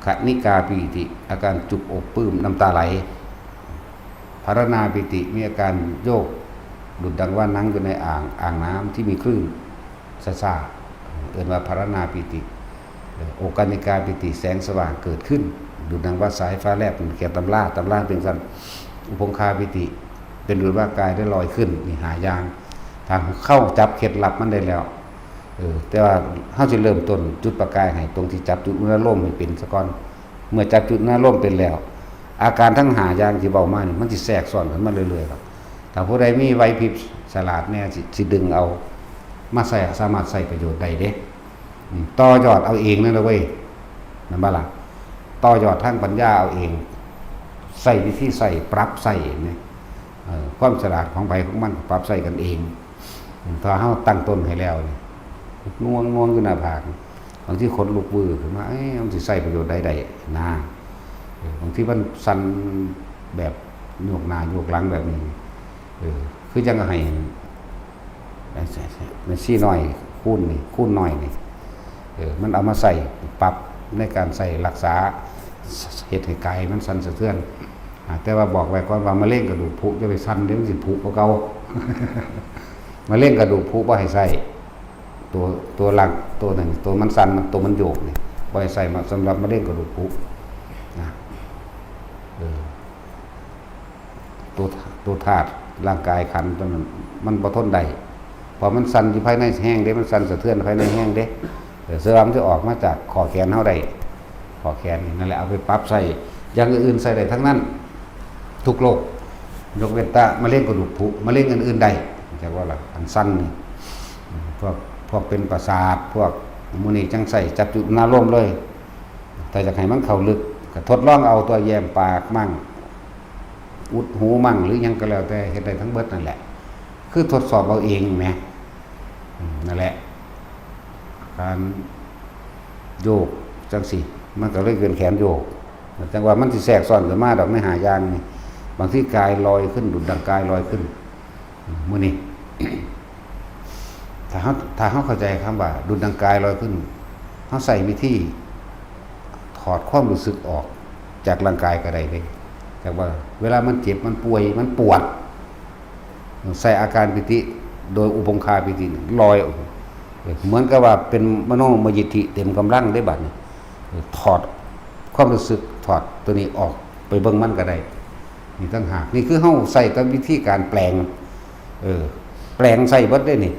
ขณิกาปีติอาการจุกอกปลื้มน้ำตาไหลภารณาปีติมีอาการโยกดุจดังว่านั่งอยู่ในอ่างน้ำที่มีคลื่นซ่าๆเอิ้นว่าภารณาปีติโอกานิกาปีติแสงสว่างเกิดขึ้นดุจดังว่าสายฟ้าแลบเป็นเขียนตำราเป็นสั้นอุปงคาปิติเป็นดุจว่ากายได้ลอยขึ้นมีหายางทางเข้าจับเคล็ดลับมันได้แล้วแต่ว่าเฮาสิเริ่มต้นจุดประกายให้ตรงที่จับจุดอุณหภูมิให้เป็นซะก่อนเมื่อจับจุดอุณหภูมิเป็นแล้วอาการทั้งหายางที่เว้ามานี่มันสิแทรกซ้อนกันมาเรื่อยๆครับถ้าผู้ใดมีไหวพริบฉลาดแน่สิดึงเอามาใส่สามารถใส่ประโยชน์ได้เด้ต่อยอดเอาเองนั่นแหละเว้ยนั่นบ่ล่ะต่อยอดทางปัญญาเอาเองใส่วิธีใส่ปรับใส่เนี่ยความฉลาดของไปของมันปรับใส่กันเองถ้าเฮาตั้งต้นให้แล้วนี่ง่วงอยู่หน้าผากบางทีขนลุกวื้อขึ้นมามันสิใส่ประโยชน์ได้นะบางทีมันสั่นแบบโยกหน้าโยกหลังแบบนี้คือจังให้มันซี่น้อยคูณน้อยนี่มันเอามาใส่ปรับในการใส่รักษาเหตุให้กายมันสั่นสะเทือนแต่ว่าบอกไว้ก่อนว่ามะเร็งกระดูกผุจะไปสั่นเดี๋ยวมันสิผุกว่าเก่ามะเร็งกระดูกผุบ่ให้ใส่ตัวหลังตัวนึงตัวมันสั่นตัวมันโยกนี่บ่ให้ใส่มาสำหรับมะเร็งกระดูกผุนะตัวธาตุร่างกายขันธ์ตัวนั้นมันบ่ทนได้พอมันสั่นอยู่ภายในแห้งเด้มันสั่นสะเทือนภายในแห้งเด้เสื้อมันจะออกมาจากคอแขนเฮาได้คอแขนนี่นั่นแหละเอาไปปรับใส่อย่างอื่นใส่ได้ทั้งนั้นทุกโรคยกเว้นแต่มะเร็งกระดูกผุมะเร็งอื่นๆได้จักว่าล่ะอันสั้นนี่พวกเป็นประสาทพวกมื้อนี้จังใส่จับจุดหน้าร่มเลยแต่อยากให้มันเข้าลึกก็ทดลองเอาตัวแยมปากมั่งอุดหูมั่งหรือยังก็แล้วแต่เฮ็ดได้ทั้งเบิดนั่นแหละคือทดสอบเอาเองแหมนั่นแหละการโยกจังสิมันก็เลยเกินแขนโยกจังว่ามันสิแทรกซ้อนขึ้นมาดอกไม่หายางนี่บางที่กายลอยขึ้นดุจดังกายลอยขึ้นมื้อนี้ ถ้าเขาเข้าใจคำว่าดุจดังกายลอยขึ้นเขาใส่วิธีถอดความรู้สึกออกจากร่างกายก็ได้เลยจากว่าเวลามันเจ็บมันป่วยมันปวดใส่อาการปิติโดยอุปงคาปิติลอยออกเหมือนกับว่าเป็นมโนมยิทธิเต็มกำลังได้บัดนี้ถอดความรู้สึกถอดตัวนี้ออกไปเบิ่งมันก็ได้นี่ตั้งหากนี่คือเฮาใส่กับวิธีการแปลงแปลงใส่เบิดได้นี่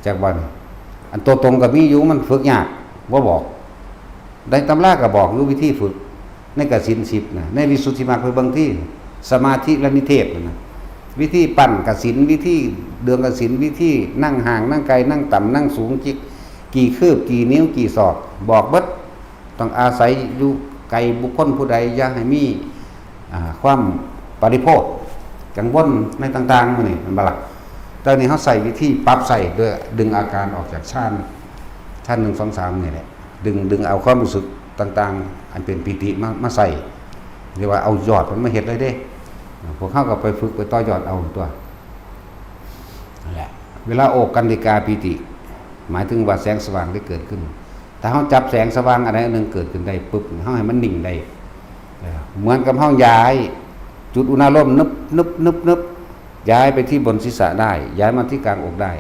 จากวันอันตัวตรงกับมีอยู่มันฝึกยากบ่บอกได้ตำราก็บอกอยู่วิธีฝึกในกสิณ10นะในวิสุทธิมรรคไปเบิ่งที่สมาธิและนิเทศนะวิธีปั่นกสิณวิธีเดืองกสิณวิธีนั่งห่างนั่งไกลนั่งต่ำนั่งสูงกี่คืบกี่นิ้วกี่ศอกบอกเบิดต้องอาศัยอยู่ไกลบุคคลผู้ใดอย่าให้มีความปริโภคกังวลในต่างๆมื้อนี้มันบ่ล่ะตอนนี้เขาใส่วิธีปรับใส่ด้วยดึงอาการออกจากชั้น1 2 3นี่แหละดึงเอาความรู้สึก ต่างๆอันเป็นปิติมาใส่เรียกว่าเอายอดมันมาเฮ็ดเลยเด้พวกเขาก็ไปฝึกไปต่อยอดเอาตัวนั่นแหละเวลาโอกกันดิกาปิติหมายถึงว่าแสงสว่างได้เกิดขึ้นถ้าเขาจับแสงสว่างอะไรอันหนึ่งเกิดขึ้นได้ปุ๊บเขาให้มันนิ่งได้เหมือนกับเขาย้ายจุดอุณหภูมินึบย้ายไปที่บนศีรษะได้ย้ายมาที่กลางอกได้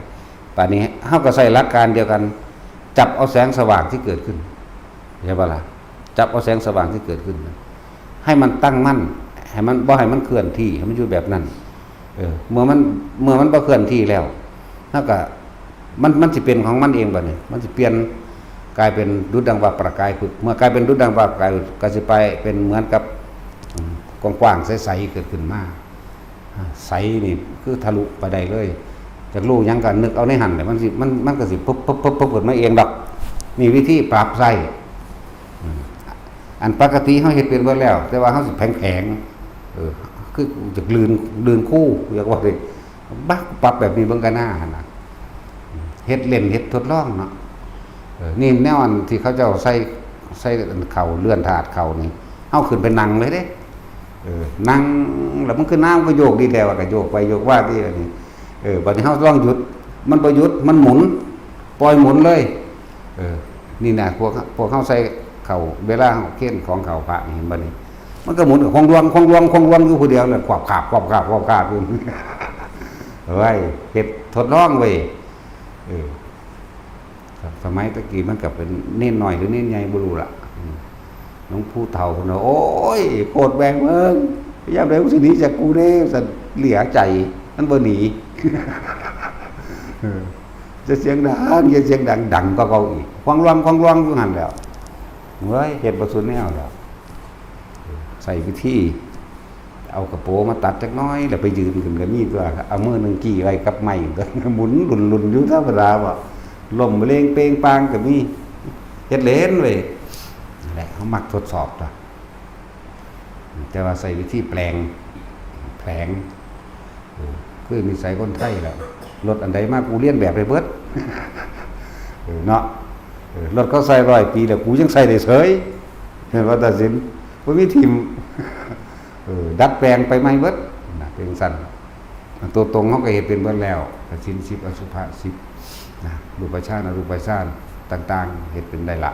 ป่านนี้เขาก็ใส่หลักการเดียวกันจับเอาแสงสว่างที่เกิดขึ้นใช่ปะล่ะจับเอาแสงสว่างที่เกิดขึ้นให้มันตั้งมั่นให้มันบ่ให้มันเคลื่อนที่ให้มันอยู่แบบนั้นเมื่อมันบ่เคลื่อนที่แล้วถ้าก็มันสิเป็นของมันเองบัดนี้มันสิเปลี่ยนกลายเป็นดุจดังว่าประกายผึกเมื่อกลายเป็นดุจดังว่าประกายก็สิไปเป็นเหมือนกับกว้างๆใสๆเกิดขึ้นมาใสนี่คือทะลุไปได้เลยจากรู้ยังก็นึกเอาในหันแต่มันก็สิปุ๊บเกิดมาเองดอกนี่วิธีปรับใส่อันปกติเฮาเฮ็ดเป็นเบิดแล้วแต่ว่าเฮาสิแผงคือจากลื่นคู่อยากว่าสิบักปรับแบบนี้เบิ่งกันหน้าหั่นน่ะเฮ็ดเล่นเฮ็ดทดลองเนาะนี่แนวอันที่เขาเจ้าใส่เข่าเลื่อนถาดเข่านี่เฮาขึ้นไปนั่งเลยเด้นั่งแล้วมันคือน้ำก็โยกดีแล้วก็โยกไปโยกว่าที่อันนี้บัดนี้เฮาต้องหยุดมันบ่หยุดมันหมุนปล่อยหมุนเลยนี่น่ะพวกเฮาใส่เข่าเวลาเฮาเค้นของเข่าพระนี่เห็นบ่นี่มันก็หมุนคงรวมอยู่ผู้เดียวเลยขวบขาบอยู่เฮ้ยเฮ็ดทดลองเว้ยสมัยตะกี้มันก็เป็นเน้นหน่อยหรือเน้นใหญ่บ่รู้ล่ะน้องผู้เฒ่าคนโอ้ยโคตรแบงเมืองยามใดกูสิหนีจากกูแน่สั่นเหลียใจมันบ่หนีจะเสียงดังก็เก่าอีกควงรวมอยู่หั่นแล้วเฮ้ยเฮ็ดบ่สุดแนวแล้วใส่วิธีเอากระโปรงมาตัดจักน้อยแล้วไปยืนขึ้นก็มีตัวเอามือนึงกี้ไว้กับไม้ก็หมุนลุนอยู่ธรรมดาบ่ล่มเลงเปงปางก็มีเฮ็ดเล่นเว้ยนั่นแหละเขามักทดสอบตัวแต่ว่าใส่วิธีแผลงคือนิสัยคนไทยแล้วรถอันใดมากกูเรียนแบบไปเบิดเนาะรถเขาใส่100 ปีแล้วกูยังใส่ได้เฉยเห็นว่าตัดสินบ่มีทีมดัดแปลงไปใหม่เบิดน่ะเป็นสั่นตัวตรงเขาก็เฮ็ดเป็นเบิดแล้วสิน10อสุภะ10นะรูปฌานอรูปฌานต่างๆเฮ็ดเป็นได้ละ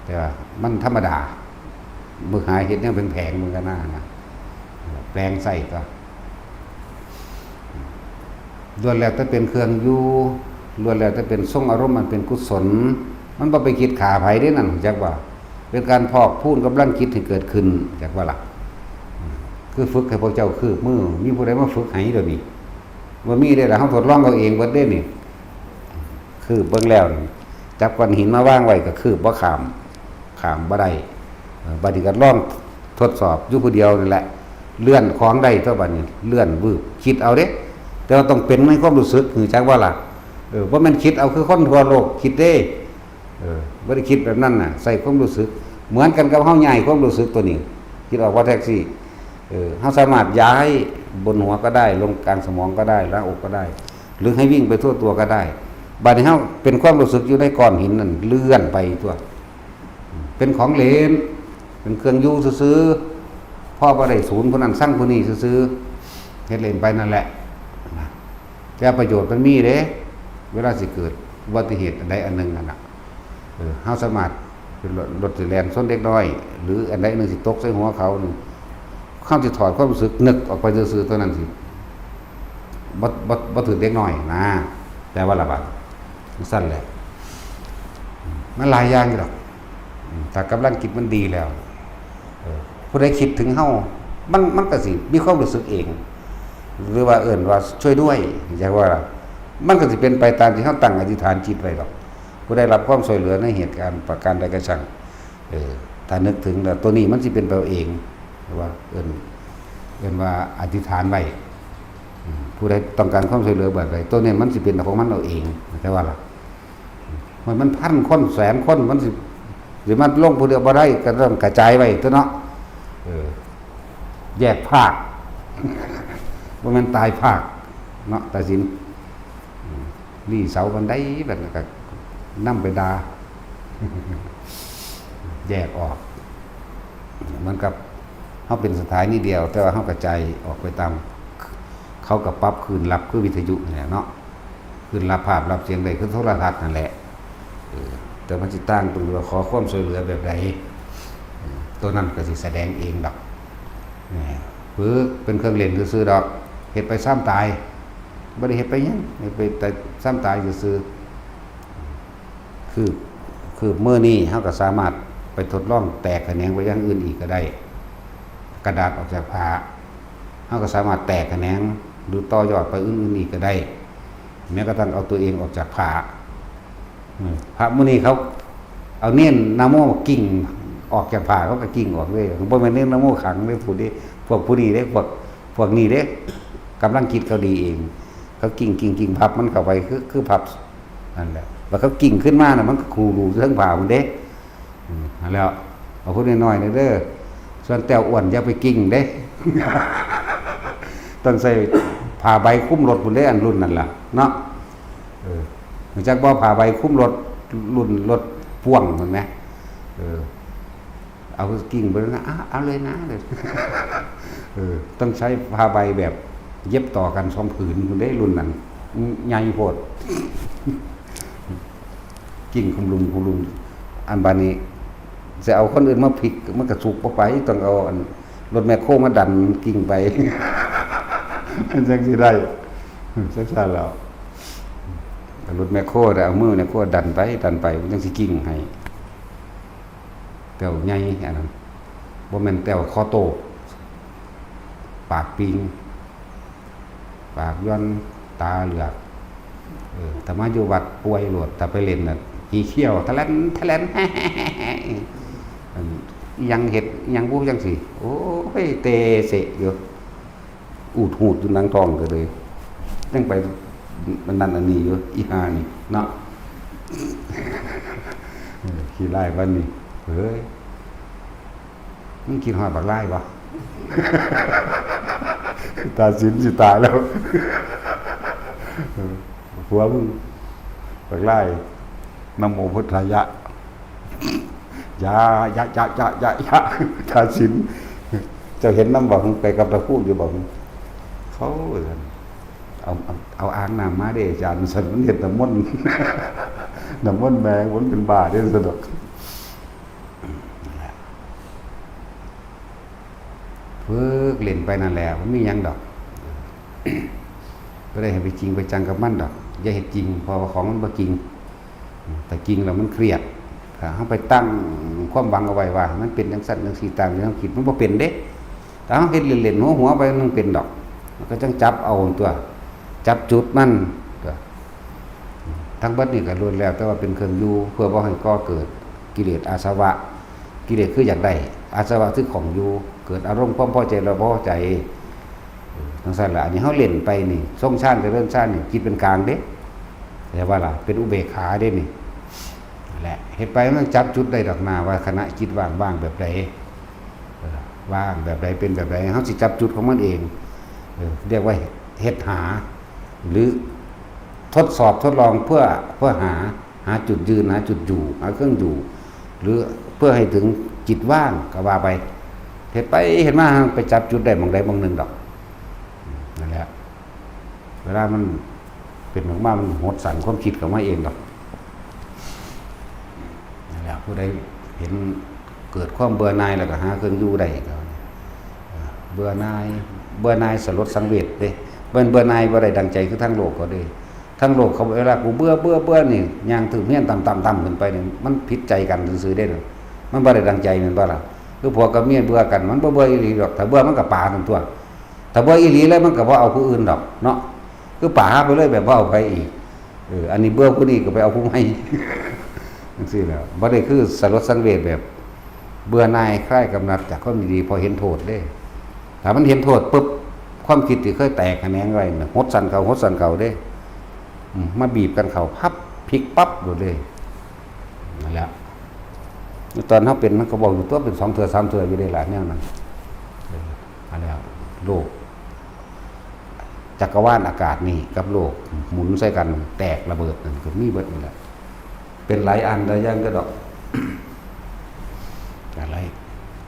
แต่ว่ามันธรรมดามือหายเฮ็ดเนี่ยเป็นแผงเหมือนกันนะแปลงใส่ก็ล้วนแล้วถ้าเป็นเครื่องอยู่ล้วนแล้วถ้าเป็นทรงอารมณ์มันเป็นกุศลมันบ่ไปคิดขาไผเด้นั่นจักว่าเป็นการพอกพูนกำลังคิดให้เกิดขึ้นจักว่าล่ะคือฝึกให้พวกเจ้าคือมือมีผู้ใดมาฝึกให้เดี๋ยวนี้บ่มีได้ล่ะเฮาทดลองเอาเองเบิดเด้นี่คือเบิ่งแล้วจับก้อนหินมาวางไว้ก็คือบ่ข้ามบ่ได้บัดนี้ก็ลองทดสอบอยู่ผู้เดียวนี่แหละเลื่อนของได้เท่าบัดนี้เลื่อนวืบคิดเอาเด้แต่ว่าต้องเป็นในความรู้สึกคือจักว่าล่ะบ่แม่นคิดเอาคือคนทั่วโลกคิดเด้บ่ได้คิดแบบนั้นน่ะใส่ความรู้สึกเหมือนกันกับเฮาย้ายความรู้สึกตัวนี้คิดออกว่าแท็กซี่เฮาสามารถย้ายบนหัวก็ได้ลงกลางสมองก็ได้ล่างอกก็ได้หรือให้วิ่งไปทั่วตัวก็ได้บัดนี้เฮาเป็นความรู้สึกอยู่ในก้อนหินนั่นเลื่อนไปตัวเป็นของเหลวเป็นเครื่องอยู่ซื่อๆพ่อบ่ได้ศูนย์คนนั้นสร้างคนนี้ซื่อๆเฮ็ดเล่นไปนั่นแหละแต่ประโยชน์มันมีเด้เวลาสิเกิดอุบัติเหตุอันใดอันหนึ่งนั่นน่ะเฮาสามารถเป็นรถสิแล่นชนเด็กน้อยหรืออันใดนึงสิตกใส่หัวเขานึงเขาสิถอดความรู้สึกนึกออกไปซื่อๆตัวนั้นสิบ่ถือเด็กน้อยนะแต่ว่าละบาดสั้นแหละมันหลายอย่างอยู่ดอกถ้ากำลังคิดมันดีแล้วผู้ใดคิดถึงเฮามันก็สิมีความรู้สึกเองหรือว่าเอิ้นว่าช่วยด้วยจังว่ามันก็สิเป็นไปตามที่เฮาตั้งอธิษฐานจิตไว้ดอกผู้ได้รับความช่วยเหลือในเหตุการณ์ประการใดก็ช่างถ้านึกถึงแล้วตัวนี้มันสิเป็นไปเองหรือว่าเอิ้นว่าอธิษฐานไว้ผู้ใดต้องการความช่วยเหลือแบบใดตัวนี้มันสิเป็นของมันเอาเองแต่ว่าล่ะมันพันคนแสนคนมันสิมันลงผู้เดียวบ่ได้ก็ต้องกระจายไว้ตัวเนาะแยกภาคบ่แม่นตายภาคเนาะตัดสินนี่เสาบันไดแบบก็นำไปด่า แยกออกเหมือนกับเขาเป็นสถานีเดียวแต่ว่าเขากระจายออกไปตามเขากับปรับคืนรับคือวิทยุเนี่ยเนาะคืนรับภาพรับเสียงใดคือโทรทัศน์นั่นแหละแต่มันจะตั้งตรงว่าขอความช่วยเหลือแบบใดตัวนั้นก็สิแสดงเองดอกหรือเป็นเครื่องเล่นซื้อดอกเฮ็ดไปซ้ำตายบ่ได้เฮ็ดไปยังเฮ็ดไปแต่ซ้ำตายซื้อคือเมื่อนี้เขาก็สามารถไปทดลองแตกแขนงไปอย่างอื่นอีกก็ได้กระดาษออกจากผ้าเขาก็สามารถแตกแขนงหรือต่อยอดไปอื่นๆอีกก็ได้แม้กระทั่งเอาตัวเองออกจากผ้าพระมุนีเขาเอาเน้นนะโมกิ่งออกจากผ้าเขาก็กิ่งออกเลยบ่แม่นเน้นนะโมขังเลยผู้นี้พวกผู้นี้เด้พวกนี้เด้กำลังคิดเขาดีเองเขากิ่งพับมันเข้าไปคือพับนั่นแหละแล้วเขากิ่งขึ้นมาน่ะมันก็คูรูเรื่องผ้ามันเด้แล้วเอาพูดน้อยๆเด้อส่วนแต้วอ้วนอย่าไปกิ่งเด้ต้องใส่ผ้าใบคุ้มรถพุ่นเด้อันรุ่นนั่นล่ะเนาะรู้จักบ่ผ้าใบคุ้มรถรุ่นรถพ่วงเห็นไหมเอากิ่งไปแล้วนะเอาเลยนะเลยต้องใช้ผ้าใบแบบเย็บต่อกัน2ผืนพุ่นเด้รุ่นนั้นใหญ่โพดกิ่งคุมลุมอันบานี้จะเอาคนอื่นมาพลิกมันกระสุกไปต้องเอารถแมคโครมาดันกิ่งไปมันจังสิได้สักชาติแล้วรถแมคโครแต่เอามือแมคโครดันไปมันจังสิกิ่งให้แต้วใหญ่อันนั้นบ่แม่นแต้วคอโตปากปิงปากย้อนตาเหลือกแต่มาอยู่วัดป่วยโหลดแต่ไปเล่นน่ะขี้เขี้ยวทะเลนยังเห็ดยังบูจังสิโอ้ยเตเสะอยู่อูดหูดอยู่นางทองก็เลยยังไปมันนั่นอันนี้อยู่อีหานี่เนาะขี้ไล่วันนี้เฮ้ยมึงกินหอยบักไล่ปะตาสินสิตายแล้วหัวมึงบักไล่นะโมพุทธายะยะตาสินจะเห็นน้ำบอกไปกับตะพูดอยู่บอกเขาเอาอ่างน้ำมาเด้อาจารย์สันมันเห็นน้ำมนต์แมงมันเป็นบาได้สะดวกเพิ่งเล่นไปนั่นแหละมันไม่ยังดอกก็ได้เห็นไปจริงไปจังกับมันดอกอย่าเห็นจริงพอของมันบ่จริงแต่จริงแล้วมันเครียดถ้าเขาไปตั้งความหวังเอาไว้ว่ามันเป็นจังสั่นจังสีตามที่เขาคิดมันบ่เป็นเด้แต่เขาเฮ็ดเล่นๆหัวไปมันเป็นดอกมันก็จังจับเอาตัวจับจุดมันทั้งบัดนี้ก็ล้วนแล้วแต่ว่าเป็นเครื่องอยู่เพื่อบ่ให้ก่อเกิดกิเลสอาสวะกิเลสคืออยากได้อาสวะคือของอยู่เกิดอารมณ์ความพอใจเราพอใจจังซั่นล่ะอันนี้เฮาเล่นไปนี่ทรงชาติกับเรื่องชาตินี่คิดเป็นกลางเด้แต่ว่าล่ะเป็นอุเบกขาเด้นี่แหละเฮ็ดไปมันจับจุดได้ดอกนาว่าขณะคิดว่างแบบใดว่างแบบใดเป็นแบบใดเฮาสิจับจุดของมันเองเรียกว่าเฮ็ดหาหรือทดสอบทดลองเพื่อหาจุดยืนหาจุดอยู่หาเครื่องอยู่หรือเพื่อให้ถึงจิตว่างก็ว่าไปเฮ็ดไปเฮ็ดมาไปจับจุดได้บางใดบางหนึ่งดอกนั่นแหละเวลามันเป็นมากๆมันหดสั่นความคิดของมันเองดอกนั่นแหละผู้ใดเห็นเกิดความเบื่อหน่ายแล้วก็หาเครื่องอยู่ได้ก็เบื่อหน่ายสลดสังเวชเด้เบื่อหน่ายบ่ได้ดังใจคือทั้งโลกก็เด้ทั้งโลกเขาเวลากูเบื่อนี่ย่างถึงเฮียนต่ำขึ้นไปนี่มันผิดใจกันซื่อๆได้เลยมันบ่ได้ดังใจแม่นบ่ล่ะคือผัวกับเมียเบื่อกันมันบ่เบื่ออีหลีดอกถ้าเบื่อมันก็ป่าทั้งตัวถ้าเบื่ออีหลีแล้วมันก็บ่เอาผู้อื่นดอกเนาะคือป่าไปเลยแบบบ่เอาใครอีกอันนี้เบื่อผู้นี้ก็ไปเอาผู้ใหม่จังซี่แล้วบ่ได้คือสลดสังเวชแบบเบื่อหน่ายคลายกำหนัดจากความดีพอเห็นโทษเด้ถ้ามันเห็นโทษปุ๊บความคิดที่เคยแตกแขนงไว้น่ะหดสั่นเขาเด้มาบีบกันเขาพับพลิกปั๊บโดดเลยนั่นแหละตอนเขาเป็นมันก็บอกอยู่ตัวเป็น2 เทื่อ 3 เทื่ออยู่ได้หลายแนวนั้นอันแล้วโลกจักรวาลอากาศนี่กับโลกหมุนใส่กันแตกระเบิดนั่นก็มีเบิดนี่แหละเป็นหลายอันหลายอย่างก็ดอก อะไร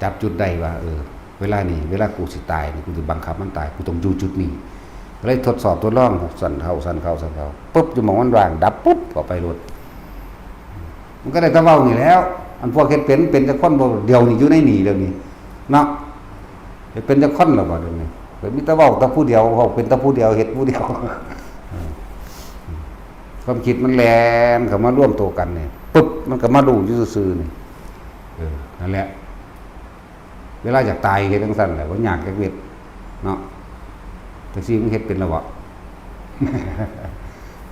จับจุดได้ว่าเวลานี้เวลากูสิตายนี่กูจะบังคับมันตายกูต้องอยู่จุดนี้ก็เลยทดสอบตัวร่องสั่นเข้าปุ๊บจะมองมันวางดับปุ๊บก็ไปรถมันก็ได้ตะเว้านี่แล้วอันพวกเฮ็ดเป็นจะคนบ่เดียวนี่อยู่ในนี่เดี๋ยวนี้เนาะเป็นจะคนแล้วบ่เดี๋ยวนี้เป็นมีตะเว้าตะผู้เดียวเว้าเป็นตะผู้เดียวเฮ็ดผู้เดียวความคิดมันแล่นเข้ามาร่วมตัวกันนี่ปุ๊บมันก็มาดูอยู่ซื่อๆนี่นั่นแหละเวลาอยากตายเฮ็ดจังซั่นแหละบ่อยากจักเวทเนาะแต่สิมึงเฮ็ดเป็นแล้วบ่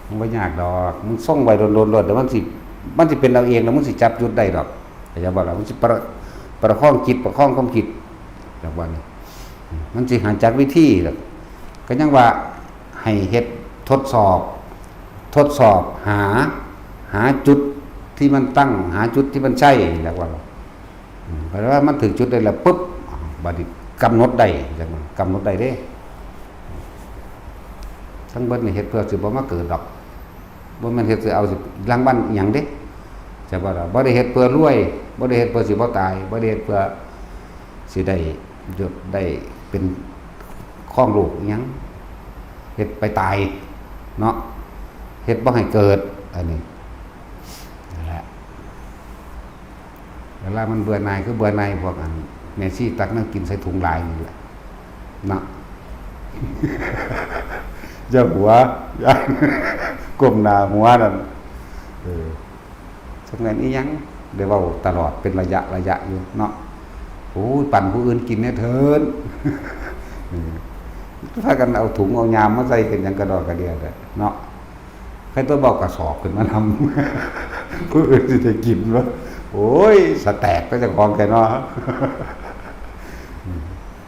มันบ่ยากดอกมึงส่งไว้โดนๆแล้วมันสิเป็นเราเองแล้วมึงสิจับจุดได้ดอกแต่อย่าบอกว่ามันสิประคองจิตประคองความคิดจักว่านี่มันสิหาจักวิธีดอกก็ยังว่าให้เฮ็ดทดสอบหาจุดที่มันตั้งหาจุดที่มันใช่จักว่าเพราะว่ามันถึงจุดได้แล้วปุ๊บบัดนี้กำหนดได้จังว่ากำหนดได้เด้ทั้งเบิดนี่เฮ็ดเพื่อสิบ่มาเกิดดอกบ่แม่นเฮ็ดสิเอาสิรางวัลอิหยังเด้จะบ่ล่ะบ่ได้เฮ็ดเพื่อรวยบ่ได้เฮ็ดเพื่อสิบ่ตายบ่ได้เฮ็ดเพื่อสิได้ยศได้เป็นครองโลกอิหยังเฮ็ดไปตายเนาะเฮ็ดบ่ให้เกิดอันนี้นั่นแหละเวลามันเบื่อหน่ายคือเบื่อหน่ายพวกอันแม่ชีตักน้ำกินใส่ถุงลายนี่แหละเนาะ เจ้าหัวย่างก้มหน้าหัวนั่นสักงั้นอีหยังเดี๋ยวเว้าตลอดเป็นระยะอยู่เนาะโอ้ยปั่นผู้อื่นกินเนี่ยเถิน ถ้ากันเอาถุงเอายามมาใส่กันยังกระดอกกระเดียดเนาะใครตัวบอกกระสอบขึ้นมาทำ ผู้อื่นจะกินวะโอ้ยสแตกก็จะคลองแกเนาะ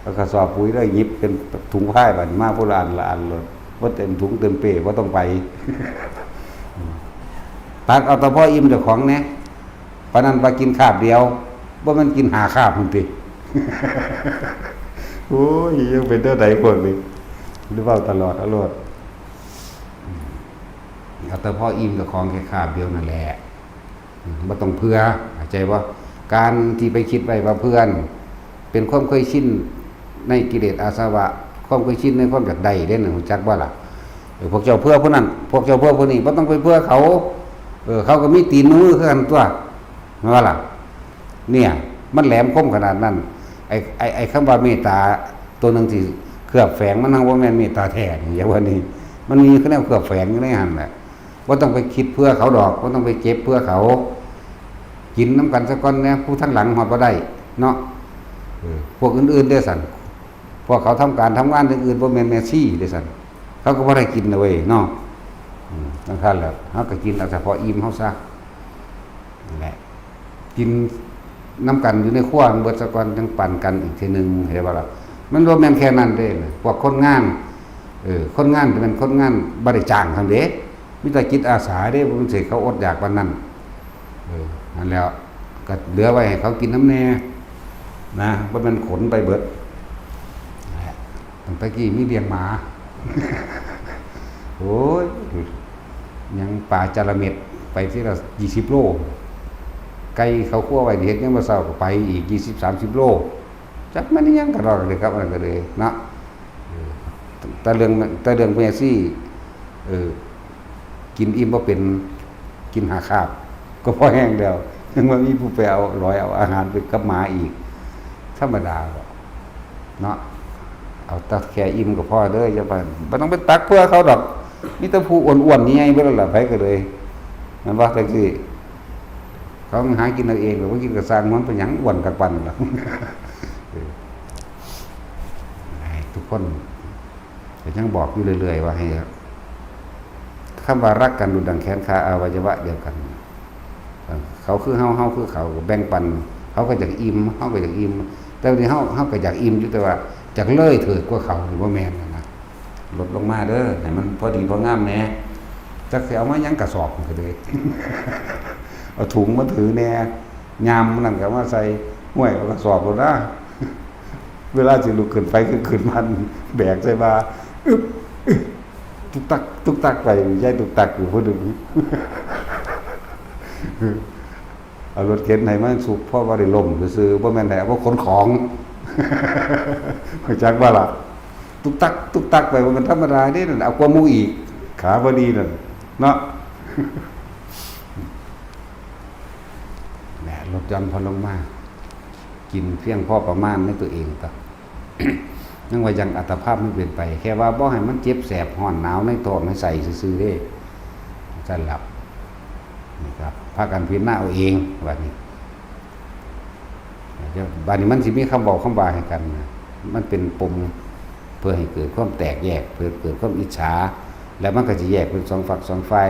แล้วกระสอบปุ๋ยได้ยิบเป็นถุงผ้าแบบมาผู้ละอันเลยว่าเต็มถุงเต็มเป้ว่าต้องไป ตักเอาตะพ่ออิ่มเจ้าของเนี่ยปานนั้นไปกินคาบเดียวว่ามันกินหาคาบมึงติ โอ้ยยังเป็นเท่าไหร่พวกนี้หรือว่าตลอดเอาตะพ่ออิ่มเจ้าของแค่คาบเดียวนั่นแหละบ่ต้องเพื่อเข้าใจว่าการที่ไปคิดไว้ว่าเพื่อนเป็นความเคยชินในกิเลสอาสวะความเคยชินในความอยากได้เด้นรู้จักบ่ล่ะพวกเจ้าเพื่อผู้นั้นพวกเจ้าเพื่อผู้นี้บ่ต้องไปเพื่อเขาเขาก็มีตีนมือคือกันตัวแม่นว่าล่ะเนี่ยมันแหลมคมขนาดนั้นไอ้คำว่าเมตตาตัวนึงที่เคลือบแฝงมันบ่แม่นเมตตาแท้นี่อย่างว่านี้มันมีแค่แนวเคลือบแฝงอยู่ในหันแหละบ่ต้องไปคิดเพื่อเขาดอกบ่ต้องไปเจ็บเพื่อเขากินน้ำกันสักก้อนเนี่ยผู้ทั้งหลังหอดบ่ได้เนาะพวกอื่นๆได้สั่นพวกเขาทำการทำงานอื่นๆบ่แม่นแม่ซี่ได้สั่นเขาก็บ่ได้กินเลยเนาะทั้งท่านแหละเฮาก็กินเอาเฉพาะอิ่มเฮาซะนั่นแหละกินน้ำกันอยู่ในครัวเบิดสักก้อนจังปั่นกันอีกทีนึงเห็นบ่ล่ะมันบ่แม่นแค่นั้นเด้พวกคนงานคนงานเป็นคนงานบ่ได้จ้างคั่นเด้มีแต่จิตอาสาเด้บ่มันสิเขาอดอยากปานนั้นนั่นแล้วก็เหลือไว้ให้เขากินน้ำแน่นะบ่แม่นขนไปเบิดตั้งแต่กี้มีเลี้ยงหมา โอ้ยยังป่าจระเม็ดไปที่ละ20 โลไก่เขาคั่วไว้เฮ็ดยังบ่เช้าก็ไปอีก20-30 โลจักมันยังก็รอเลยครับอันนั้นก็เลยเนาะแต่เรื่องพญาซี่กินอิ่มบ่เป็นกินหาคาบก็พอแห้งแล้วยังว่ามีผู้ไปเอาร้อยเอาอาหารไปกับหมาอีกธรรมดาเนาะเอาแต่แค่อิ่มก็พอเด้ออย่าไปบ่ต้องไปตักเพื่อเขาดอกมีแต่ผู้อ้วนๆนี่ไงเบิดล่ะไผก็เลยมันว่าจังซี่เขาหากินเอาเองหรือว่ากินก็สร้างมันเป็นหยังอ้วนกับปันล่ะ ทุกคนก็ยังบอกอยู่เรื่อยๆว่าให้คำว่ารักกันดุจดังแขนขาอวัยวะเดียวกันเขาคือเฮาคือเขาแบ่งปันเขาก็อยากอิ่มเฮาก็อยากอิ่มแต่วันนี้เฮาก็อยากอิ่มอยู่แต่ว่าจากเลยเถิดกว่าเขาหรือว่าแม่นนะลดลงมาเด้อให้มันพอดีพองามแหน่จักสิเอามายังกระสอบก็เลย เอาถุงมาถือแหน่ยามนั่นก็มาใส่ห้วยเอากระสอบโลดนะ เวลาสิลุกขึ้นไปขึ้นมันแบกใส่มาอึ๊บตุกตักไปใหญ่ตุกตักอยู่ผู้นึง เอารถเข็นให้มันสุกเพราะว่าได้ลมซื้อบ่แม่นได้ว่าขนของเข้าใจว่าล่ะตุกตักไปว่ามันธรรมดาเด้นั่นเอากว่าหมู่อีกขาบ่ดีนั่นเนาะแหละลดหย่อนพอลงมากินเพียงพอประมาณในตัวเองต่อ ยังว่ายังอัตภาพไม่เปลี่ยนไปแค่ว่าบ่ให้มันเจ็บแสบร้อนหนาวในท้องให้ใส่ซื่อๆเด้จะหลับนี่ครับพากันพิจารณาเอาเองบัดนี้บัดนี้มันสิมีคำบอกคำบาให้กันมันเป็นปมเพื่อให้เกิดความแตกแยกเพื่อเกิดความอิจฉาแล้วมันก็จะแยกเป็นสองฝักสองฝ่าย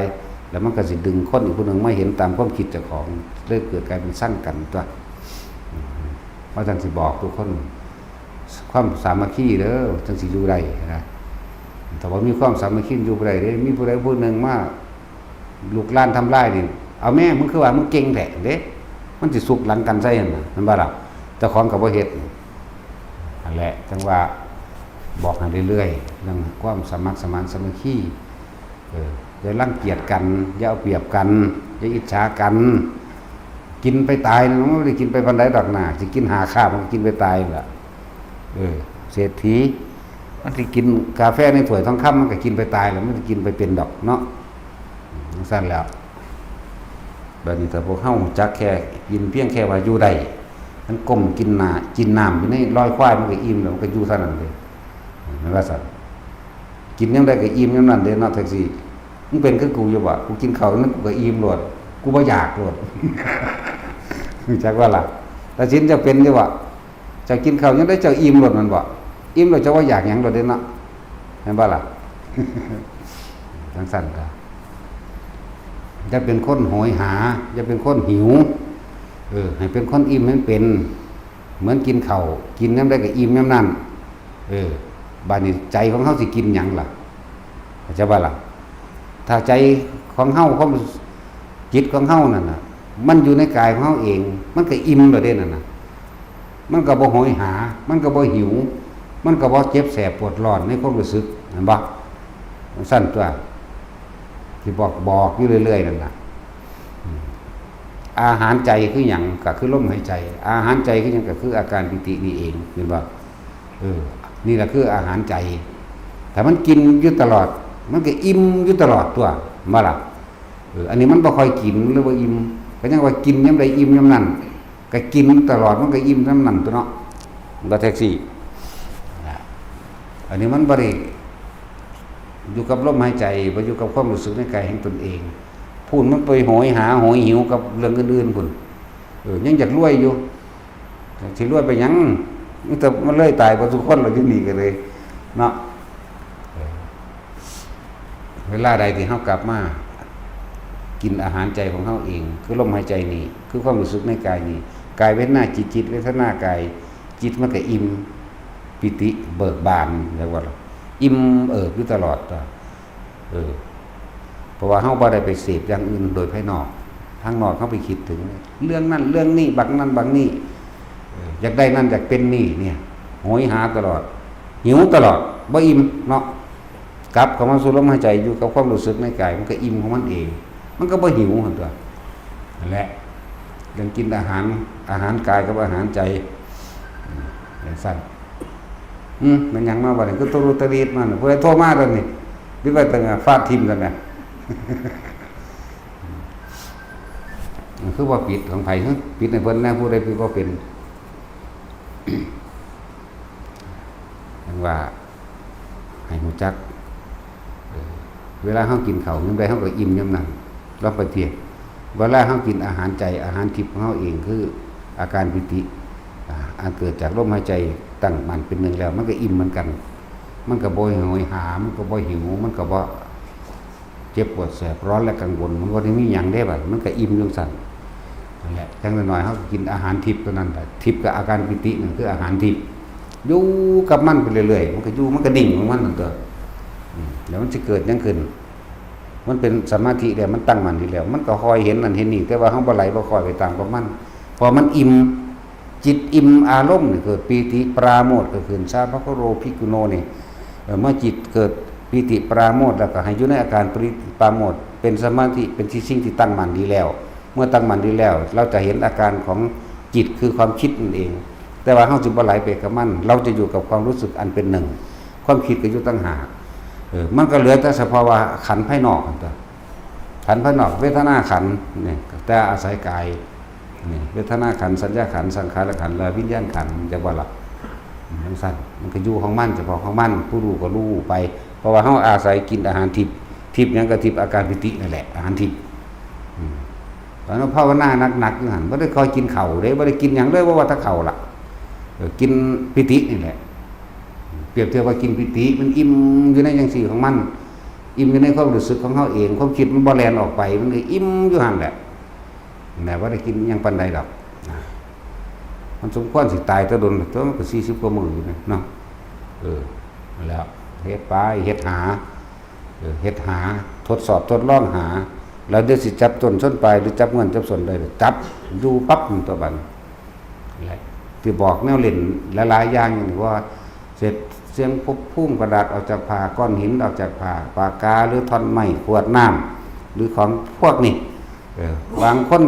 แล้วมันก็สิดึงคนอีกคนหนึ่งไม่เห็นตามความคิดเจ้าของเลยเกิดกลายเป็นสร้างกันตัวเพราะท่านสิบอกทุกคนความสามัคคีเด้อจังสิอยู่ได้นะแต่ว่ามีความสามัคคีอยู่บ่ได้เด้มีผู้ใดผู้หนึ่งมาลูกหลานทำลายนี่เอาแม่มึงคือว่ามึงเก่งแท้เด้มันสิสุกหลังกันใส่นั่นน่ะมันบ่ล่ะเจ้าของก็บ่เฮ็ดนั่นแหละจังว่าบอกให้เรื่อยๆเรื่องความสามัคสมานสามัคคีอย่ารังเกียจกันอย่าเอาเปรียบกันอย่าอิจฉากันกินไปตายมันไม่ได้กินไปปานใดดอกหน้าสิกินหาข้าวมันกินไปตายล่ะเศรษฐีมันสิกินกาแฟในถ้วยทองคำมันก็กินไปตายแล้วมันสิกินไปเป็นดอกเนาะสั้นแล้วแบบนี้ถ้าพวกเฮาจักแค่กินเพียงแค่ว่าอยู่ได้มันก้มกินน้ำอยู่ในร้อยควายมันก็อิ่มแล้วมันก็อยู่เท่านั้นเลยนั่นว่าซั่นกินยังได้ก็อิ่มยามนั้นเด้เนาะแท็กซี่มึงเป็นคือกูอยู่บ่กูกินข้าวนั้นกูก็อิ่มโลดกูบ่อยากโลด จักว่าล่ะแต่สินจะเป็นอยู่บ่จะกินข้าวยังได้เจ้าอิ่มโลดมันบ่อิ่มแล้วจะว่าอยากหยังโลดเด้เนาะเห็นบ่ล่ะ จังซั่นก็จะเป็นคนโหยหาจะเป็นคนหิวให้เป็นคนอิ่มให้เป็นเหมือนกินข้าวกินน้ำได้ก็อิ่มน้ำนั่นบัดนี้ใจของเฮาสิกินหยังล่ะเข้าใจบ่ล่ะถ้าใจของเฮาความจิตของเฮานั่นน่ะมันอยู่ในกายของเฮาเองมันก็อิ่มแล้วเด้นั่นน่ะมันก็บ่โหยหามันก็บ่หิวมันก็บ่เจ็บแสบปวดร้อนในความรู้สึกเห็นบ่สั้นตัวที่บอกอยู่เรื่อยๆนั่นน่ะอาหารใจคือหยังก็คือลมหายใจอาหารใจคือหยังก็คืออาการปิตินี่เองเห็นบ่นี่แหละคืออาหารใจแต่มันกินอยู่ตลอดมันก็อิ่มอยู่ตลอดตัวมาล่ะอันนี้มันบ่ค่อยกินหรือว่าอิ่มก็ยังว่ากินยามใดอิ่มยามนั้นก็กินตลอดมันก็อิ่มยามนั้นตัวเนาะบ่แท็กซี่อันนี้มันบ่ได้อยู่กับลมหายใจบ่อยู่กับความรู้สึกในกายแห่งตนเองพูดมันไปโหยหาโหยหิวกับเรื่องอื่นๆพุ่นยังอยากรวยอยู่สิรวยไปหยังแต่มันเลยตายบ่ทุกคนเราอยู่นี่กันเลยเนาะเวลาใดที่เฮากลับมากินอาหารใจของเฮาเองคือลมหายใจนี่คือความรู้สึกในกายนี่กายเวทนาจิตเวทนากายจิตมันก็อิ่มปิติเบิกบานเรียกว่าอิ่มอยู่ตลอดเพราะว่าเฮาบ่ได้ไปเสพอย่างอื่นโดยภายนอกทางนอกเฮาไปคิดถึงเรื่องนั้นเรื่องนี้บักนั้นบักนี้อยากได้นั่นอยากเป็นนี่เนี่ยโหยหาตลอดหิวตลอดบ่อิ่มเนาะกลับเข้ามาสู่ลมหายใจอยู่กับความรู้สึกในกายมันก็อิ่มของมันเองมันก็บ่หิวหั่นตัวนั่นแหละเรื่องกินอาหารกายกับอาหารใจอย่างสั้นมันยังมาบ่ได้คือตรุตรีดมันผู้ใดโทรมาตอนนี้หรือว่าตั้งฟาดทิ่มกันน่ะ คือว่าปิดของไผปิดในเพิ่นแน่ผู้ใดปิดบ่เป็น จังว่าให้ฮู้จักเวลาเฮากินข้าวยามใดเฮาก็อิ่มยามนั้นลองไปเทียบเวลาเฮากินอาหารใจอาหารทิพย์ของเฮาเองคืออาการปิติอันเกิดจากลมหายใจตั้งมั่นเป็นหนึ่งแล้วมันก็อิ่มเหมือนกันมันก็บ่โหยหามันก็บ่หิวมันก็บ่เจ็บปวดแสบร้อนและกังวลมันบ่ได้มีหยังได้บัดมันก็อิ่มจังซั่นนั่นแหละจังน้อยๆเฮากินอาหารทิพย์ตัวนั้นแหละทิพย์กับอาการปิตินั่นคืออาหารทิพย์อยู่กับมันไปเรื่อยๆมันก็อยู่มันก็ดิ่งของมันนั่นตัวแล้วมันจะเกิดยังขึ้นมันเป็นสมาธิแล้วมันตั้งมั่นอยู่แล้วมันก็คอยเห็นนั่นเห็นนี่แต่ว่าเฮาบ่ไหลบ่คอยไปตามกับมันพอมันอิ่มจิตอิ่มอารมณ์นี่เกิดปีติปราโมทย์ก็ขึ้นชาพโคโรภิกขุโนนี่เมื่อจิตเกิดปีติปราโมทย์แล้วก็ให้อยู่ในอาการปราโมทย์เป็นสมาธิเป็นที่สิ่งที่ตั้งมั่นดีแล้ว เมื่อตั้งมั่นดีแล้ว เราจะเห็นอาการของจิตคือความคิดนั่นเอง แต่ว่าเฮาสิบ่ไหลไปกับมันเราจะอยู่กับความรู้สึกอันเป็นหนึ่งความคิดก็อยู่ต่างหากมันก็เหลือแต่สภาวะขันธ์ภายนอกนั่นตัวขันธ์ภายนอกเวทนาขันธ์นี่แต่อาศัยกายนี่เวทนาขันธ์สัญญาขันธ์สังขารขันธ์และวิญญาณขันธ์จะว่าล่ะมันสั่นมันก็อยู่ของมันเฉพาะของมันผู้รู้ก็รู้ไปเพราะว่าเฮาอาศัยกินอาหารทิพย์ทิพย์หยังก็ทิพย์อาการปิตินั่นแหละอาหารทิพย์ตอนนั้นภาวนาหนักๆอยู่หั่นบ่ได้คอยกินข้าวเด้บ่ได้กินหยังเลยว่าถ้าข้าวล่ะกินปิตินี่แหละเปรียบเทียบว่ากินปิติมันอิ่มอยู่ในจังซี่ของมันอิ่มอยู่ในความรู้สึกของเฮาเองความคิดมันบ่แล่นออกไปมันเลยอิ่มอยู่หั่นแหละแต่ว่าได้กินหยังปานใดดอกมันสมควรสิตายแต่โดนตัวมันก็40กว่ามื้ออยู่เนาะนั่นแล้วเฮ็ดไปเฮ็ดหาทดสอบทดลองหาแล้วเดี๋ยวสิจับต้นชนปลายหรือจับเงินจับส่วนได้จับอยู่ปั๊บมันตัวบัดแหละที่บอกแนวเล่นหลายๆอย่างอย่างว่าเสร็จเสียงพบพุ่งกระดาษออกจากผ่าก้อนหินออกจากผ่าปากกาหรือท่อนไม้ขวดน้ำหรือของพวกนี้บางคน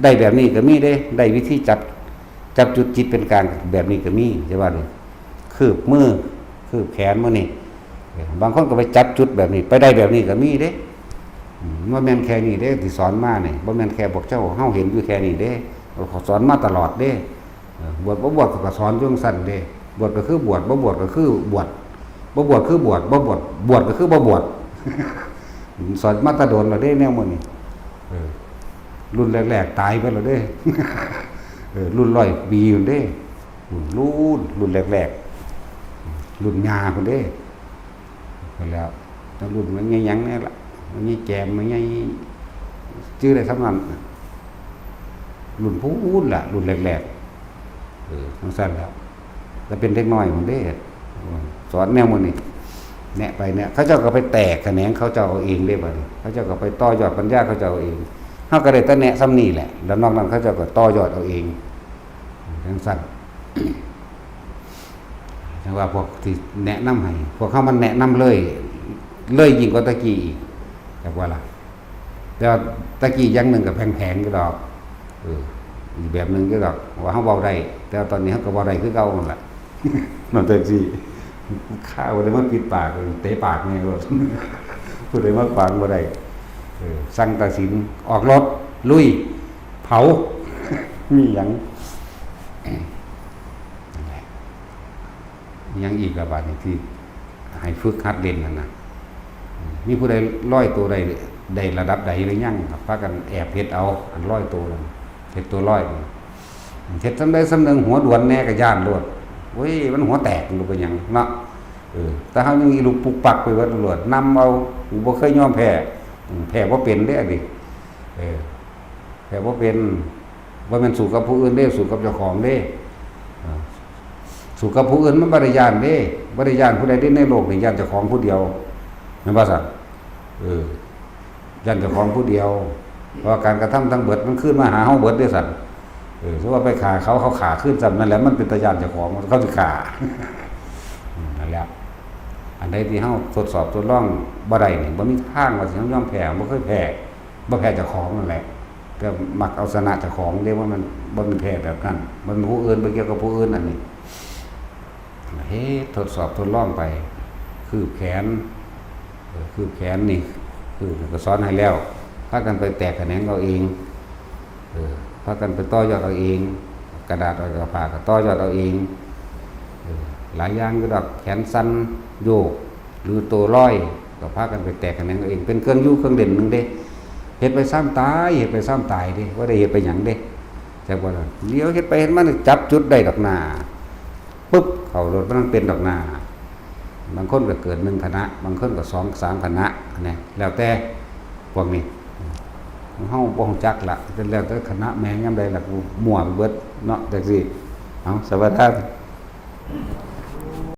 ได้แบบนี้ก็มีได้วิธีจับจุดจิตเป็นกลางแบบนี้ก็มีใช่ป่ะเลยคืบมือคืบแขนมือนี่บางคนก็ไปจับจุดแบบนี้ไปได้แบบนี้ก็มีเด้บ่แม่นแค่นี้เด้ที่สอนมาเนี่ยบ่แม่นแค่บอกเจ้าเฮาเห็นอยู่แค่นี้เด้เขาสอนมาตลอดเด้บวชบ่บวชก็สอนจังซั่นเด้บวชก็คือบวชบ่บวชก็คือบวชบ่บวชคือบวชบ่บวชบวชก็คือบ่บวชสอนมาตะโดนแล้วเด้แนวมื้อนี้รุ่นแรกๆตายไปแล้วเด้รุ่น100ปีอยู่เด้รุ่นแรกๆรุ่นยาพุ่นเด้ไปแล้วถ้ารุ่นมันหยังๆนี่ล่ะมันนี่แจมมันนี่ชื่ออะไรสำนันรุ่นพูนล่ะรุ่นแรกๆทั้งสั้นแล้วจะเป็นเล็กน้อยผมได้สอนแนวมันนี่แนะไปเนี่ยเขาเจ้าก็ไปแตกแขนงเขาเจ้าเอาเองได้บ่เขาเจ้าก็ไปต่อยอดปัญญาเขาเจ้าเอาเองเขาก็ได้แต่แนะซ้ำนี่แหละแล้วนอกนั้นเขาเจ้าก็ต่อยอดเอาเองทั้งสั้นแต่ว่าพวกที่แนะนำให้พวกเขามันแนะนำเลยยิ่งกว่าตะกี้อีกแต่ว่าล่ะแต่ตะกี้อย่างหนึ่งกับแพงๆก็ดอกอีกแบบหนึ่งก็ดอกว่าเขาเบาได้แต่ตอนนี้เขาก็เบาได้คือเก่าหมดแหละนั่นแต่สิข้าวเลยมาปิดปากเตะปากไงก็พูดเลยมาฟังบ่ได้สั่งตัดสินออกรถลุยเผามีอย่างยังอีกระบาดที่ให้ฝึกหัดเล่นนั่นนะมีผู้ใดร้อยตัวใดระดับใดหรือยังครับพากันแอบเฮ็ดเอาอันร้อยตัวเฮ็ดตัวร้อยเฮ็ดซ้ำใดซ้ำหนึ่งหัวด่วนแน่กับย่านโลดเว้ยมันหัวแตกลงไปยังเนาะแต่เฮายังอีลูกปุกปักไปว่าตำรวจนำเอาบ่เคยยอมแพ้บ่เป็นเด้อดิแพ้บ่เป็นว่ามันสู้กับผู้อื่นเด้สู้กับเจ้าของเด้สู้กับผู้อื่นมันบ่ได้ย่านเด้บ่ได้ย่านผู้ใดในโลกนี่ย่านเจ้าของผู้เดียวแม่นบ่ซั่นย่านเจ้าของผู้เดียวเพราะการกระทำทั้งเบิดมันขึ้นมาหาเฮาเบิดเด้อซั่นสมมุติว่าไปฆ่าเขาฆ่าขึ้นซั่นนั่นแหละมันเป็นตาย่านเจ้าของเขาสิฆ่านั่นแหละอันใดที่เฮาทดสอบทดลองบ่ได้นี่บ่มีทางว่าสิเฮายอมแพ้บ่เคยแพ้บ่แพ้เจ้าของนั่นแหละก็มักเอาชนะเจ้าของเรียกว่ามันบ่มีแพ้แบบนั้นมันผู้อื่นบ่เกี่ยวกับผู้อื่นอันนี้ทดสอบทดลองไปคืบแขนนี่คือก็สอนให้แล้วพากันไปแตกแขนงเอาเองพากันไปต่อยอดเอาเองกระดาษเอากระพาก็ต่อยอดเอาเองหลายอย่างก็ดอกแขนสั้นโยกหรือตัวร้อยก็พากันไปแตกแขนงเอาเองเป็นเครื่องอยู่เครื่องเด่นนึงเด้เฮ็ดไปซ้ำตายเด้ว่าได้เฮ็ดไปหยังเด้แต่ว่าเลี้ยวเฮ็ดไปเฮ็ดมันจับจุดได้ดอกหน้าปึ๊บเข้ารถมันเป็นดอกหน้าบางคนก็เกิด1คณะบางคนก็2 3คณะนี่แล้วแต่พวกนี้เฮาบ่ฮู้จักล่ะแล้วแต่คณะแม่งยามใดล่ะกูมั่วไปเบิดเนาะจังซี่เอาสวัสดี